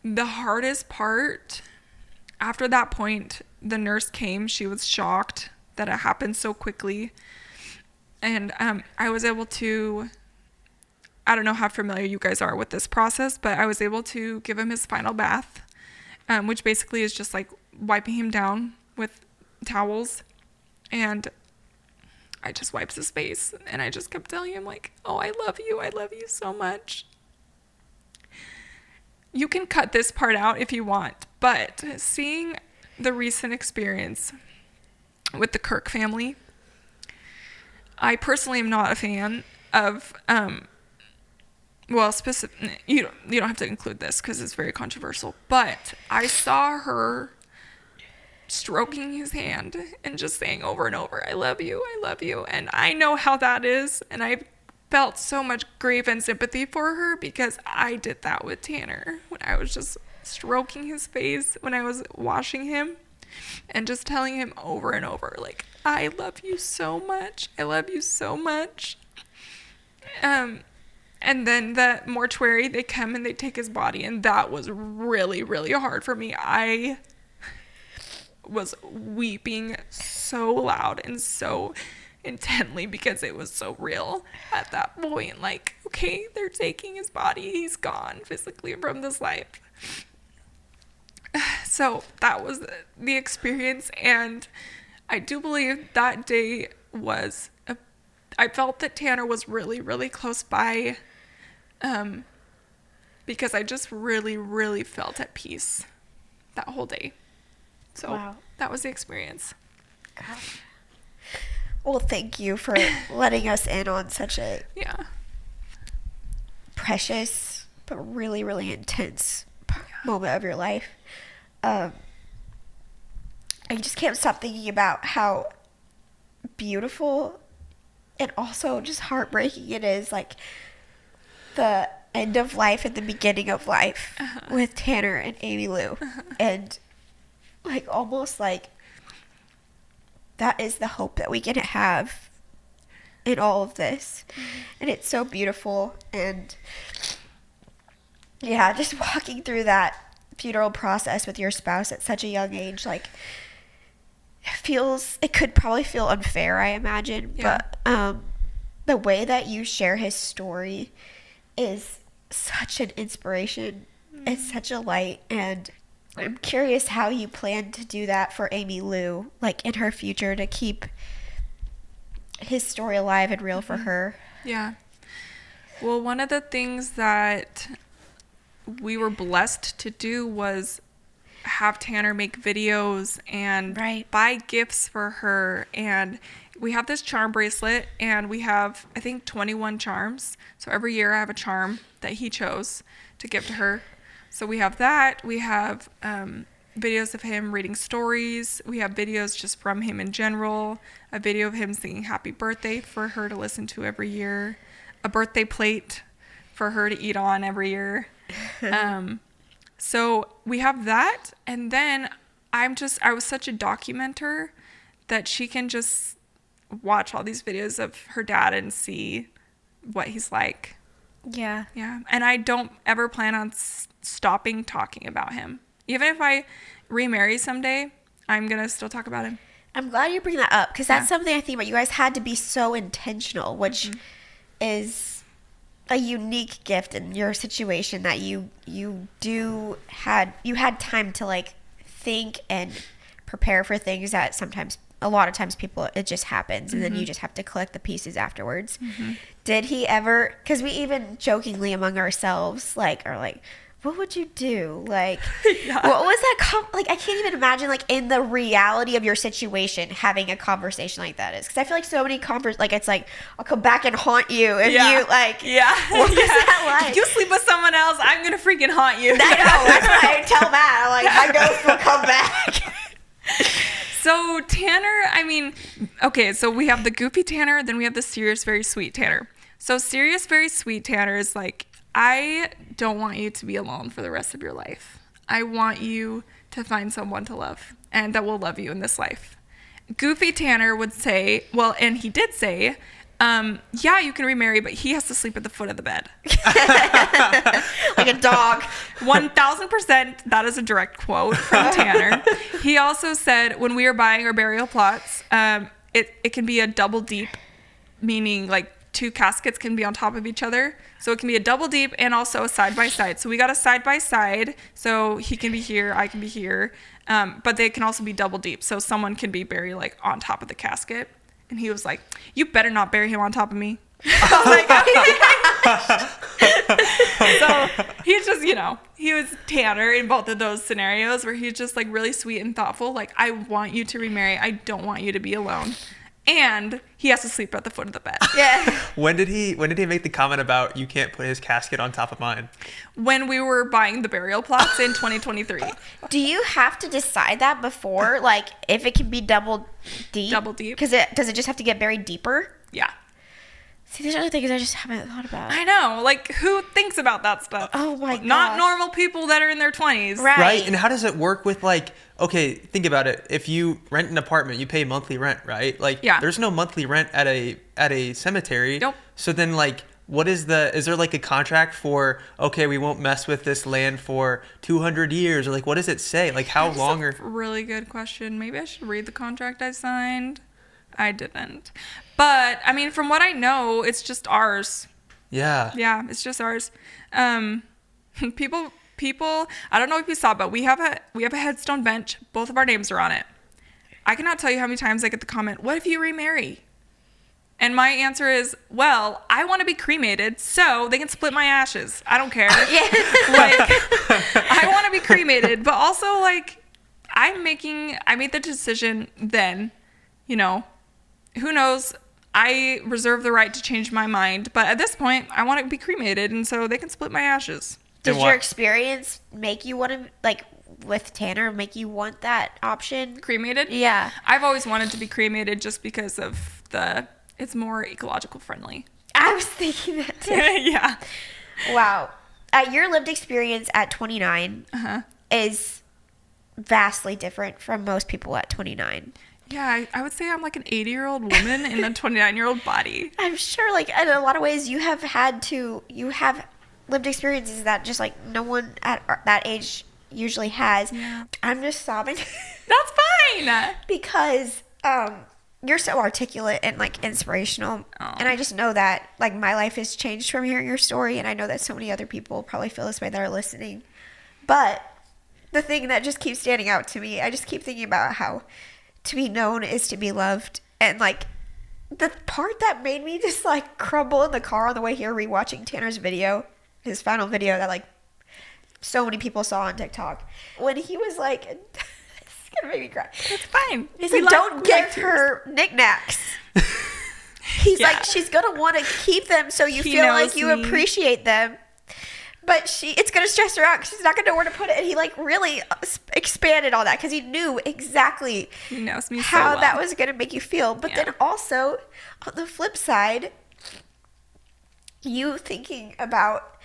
Speaker 1: The hardest part, after that point, the nurse came. She was shocked that it happened so quickly. And I was able to, I don't know how familiar you guys are with this process, but I was able to give him his final bath, which basically is just like wiping him down with towels. And I just wiped his face, and I just kept telling him, like, oh, I love you so much. You can cut this part out if you want, but seeing the recent experience with the Kirk family, I personally am not a fan of, you don't have to include this because it's very controversial, but I saw her stroking his hand and just saying over and over, I love you, and I know how that is, and I felt so much grief and sympathy for her because I did that with Tanner when I was just stroking his face when I was washing him and just telling him over and over, like, I love you so much. And then the mortuary, they come and they take his body, and that was really, really hard for me. I was weeping so loud and so intently because it was so real at that point. Like, okay, they're taking his body. He's gone physically from this life. So that was the experience, and I do believe that day I felt that Tanner was really, really close by, because I just really, really felt at peace that whole day. So wow. That was the experience.
Speaker 4: God. Well, thank you for letting us in on such a precious but really, really intense moment of your life. I just can't stop thinking about how beautiful and also just heartbreaking it is, like the end of life and the beginning of life with Tanner and Amy Lou. And like almost like that is the hope that we can have in all of this. And it's so beautiful. And yeah, just walking through that funeral process with your spouse at such a young age, like it could probably feel unfair, I imagine.
Speaker 1: Yeah.
Speaker 4: But the way that you share his story is such an inspiration. It's such a light. And I'm curious how you plan to do that for Amy Lou, like in her future, to keep his story alive and real for her.
Speaker 1: Yeah. Well, one of the things that we were blessed to do was have Tanner make videos and buy gifts for her. And we have this charm bracelet, and we have, I think, 21 charms. So every year I have a charm that he chose to give to her. So we have that. We have videos of him reading stories. We have videos just from him in general. A video of him singing happy birthday for her to listen to every year. A birthday plate for her to eat on every year. So we have that. And then I was such a documenter that she can just watch all these videos of her dad and see what he's like.
Speaker 4: Yeah.
Speaker 1: Yeah. And I don't ever plan on stopping talking about him. Even if I remarry someday, I'm going to still talk about him.
Speaker 4: I'm glad you bring that up, because that's something I think about. You guys had to be so intentional, which is a unique gift in your situation, that you had time to like think and prepare for things that a lot of times it just happens, and then you just have to collect the pieces afterwards. Did he ever, because we even jokingly among ourselves are like, what would you do? Like, what was that? Like, I can't even imagine, like, in the reality of your situation, having a conversation like that is. Because I feel like so many it's like, I'll come back and haunt you if you, like, what is that like?
Speaker 1: If you sleep with someone else, I'm going to freaking haunt you.
Speaker 4: I know. That's what I tell Matt. I'm like, my ghost will come back.
Speaker 1: So Tanner, so we have the goofy Tanner, then we have the serious, very sweet Tanner. So serious, very sweet Tanner is like, I don't want you to be alone for the rest of your life. I want you to find someone to love and that will love you in this life. Goofy Tanner would say, well, and he did say, yeah, you can remarry, but he has to sleep at the foot of the bed.
Speaker 4: Like a dog.
Speaker 1: 1,000%. That is a direct quote from Tanner. He also said, when we are buying our burial plots, it can be a double deep, meaning like 2 caskets can be on top of each other. So it can be a double deep and also a side by side. So we got a side by side. So he can be here, I can be here. But they can also be double deep. So someone can be buried like on top of the casket. And he was like, you better not bury him on top of me. I was like, so he's just, he was Tanner in both of those scenarios where he's just like really sweet and thoughtful. Like, I want you to remarry. I don't want you to be alone. And he has to sleep at the foot of the bed.
Speaker 4: Yeah.
Speaker 2: When did he make the comment about you can't put his casket on top of mine?
Speaker 1: When we were buying the burial plots in 2023.
Speaker 4: Do you have to decide that before? Like, if it can be double deep?
Speaker 1: Double deep.
Speaker 4: Because does it just have to get buried deeper?
Speaker 1: Yeah.
Speaker 4: See, there's other things I just haven't thought about.
Speaker 1: I know. Like, who thinks about that stuff?
Speaker 4: Oh, my God.
Speaker 1: Not normal people that are in their 20s.
Speaker 4: Right.
Speaker 2: And how does it work with, like, okay, think about it. If you rent an apartment, you pay monthly rent, right? Like, there's no monthly rent at a cemetery.
Speaker 1: Nope.
Speaker 2: So then, like, is there like a contract for, okay, we won't mess with this land for 200 years? Or like, what does it say? Like, how long
Speaker 1: That's a really good question. Maybe I should read the contract I signed. I didn't. But, I mean, from what I know, it's just ours.
Speaker 2: Yeah.
Speaker 1: Yeah, it's just ours. People, I don't know if you saw, but we have a headstone bench. Both of our names are on it. I cannot tell you how many times I get the comment, what if you remarry? And my answer is, well, I want to be cremated so they can split my ashes. I don't care. I want to be cremated, but also, like, I made the decision then, who knows? I reserve the right to change my mind, but at this point, I want to be cremated, and so they can split my ashes.
Speaker 4: Did your experience make you want to, like, with Tanner, make you want that option?
Speaker 1: Cremated?
Speaker 4: Yeah.
Speaker 1: I've always wanted to be cremated just because of it's more ecological friendly.
Speaker 4: I was thinking that too.
Speaker 1: Yeah.
Speaker 4: Wow. Your lived experience at 29 is vastly different from most people at 29.
Speaker 1: Yeah, I would say I'm like an 80-year-old woman in a 29-year-old body.
Speaker 4: I'm sure, like, in a lot of ways, you have lived experiences that just, like, no one at that age usually has.
Speaker 1: Yeah.
Speaker 4: I'm just sobbing.
Speaker 1: That's fine.
Speaker 4: Because you're so articulate and, like, inspirational.
Speaker 1: Aw.
Speaker 4: And I just know that, like, my life has changed from hearing your story. And I know that so many other people probably feel this way that are listening. But the thing that just keeps standing out to me, I just keep thinking about how to be known is to be loved. And, like, the part that made me just, like, crumble in the car on the way here rewatching Tanner's video, his final video that, like, so many people saw on TikTok, when he was like, it's gonna make me cry.
Speaker 1: It's fine.
Speaker 4: He's like, don't give her knickknacks. He's like, she's gonna want to keep them so you feel like you appreciate them. But it's going to stress her out because she's not going to know where to put it. And he, like, really expanded all that because he knew exactly
Speaker 1: he knows me
Speaker 4: how
Speaker 1: so well.
Speaker 4: that was going to make you feel. But then also, on the flip side, you thinking about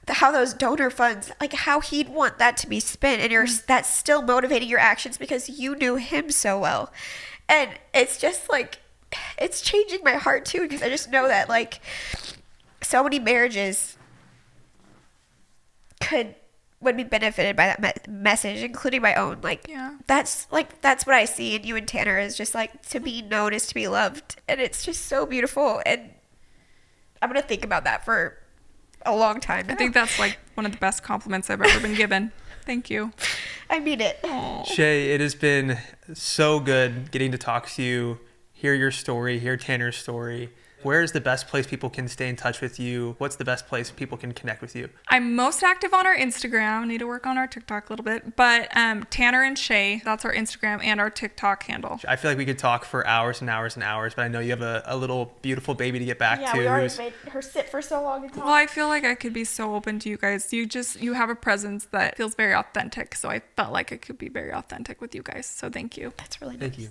Speaker 4: how those donor funds, like, how he'd want that to be spent. And that's still motivating your actions because you knew him so well. And it's just, like, it's changing my heart, too, because I just know that, like, so many marriages would be benefited by that message, including my own. Like, that's what I see in you and Tanner is just, like, to be known is to be loved. And it's just so beautiful. And I'm going to think about that for a long time now.
Speaker 1: I think that's, like, one of the best compliments I've ever been given. Thank you.
Speaker 4: I mean it.
Speaker 2: Shay, it has been so good getting to talk to you, hear your story, hear Tanner's story. Where is the best place people can stay in touch with you? What's the best place people can connect with you?
Speaker 1: I'm most active on our Instagram. Need to work on our TikTok a little bit. But Tanner and Shay, that's our Instagram and our TikTok handle.
Speaker 2: I feel like we could talk for hours and hours and hours, but I know you have a little beautiful baby to get back to.
Speaker 4: Yeah, we already made her sit for so long and talk.
Speaker 1: Well, I feel like I could be so open to you guys. You have a presence that feels very authentic. So I felt like I could be very authentic with you guys. So thank you.
Speaker 4: That's really nice.
Speaker 2: Thank you.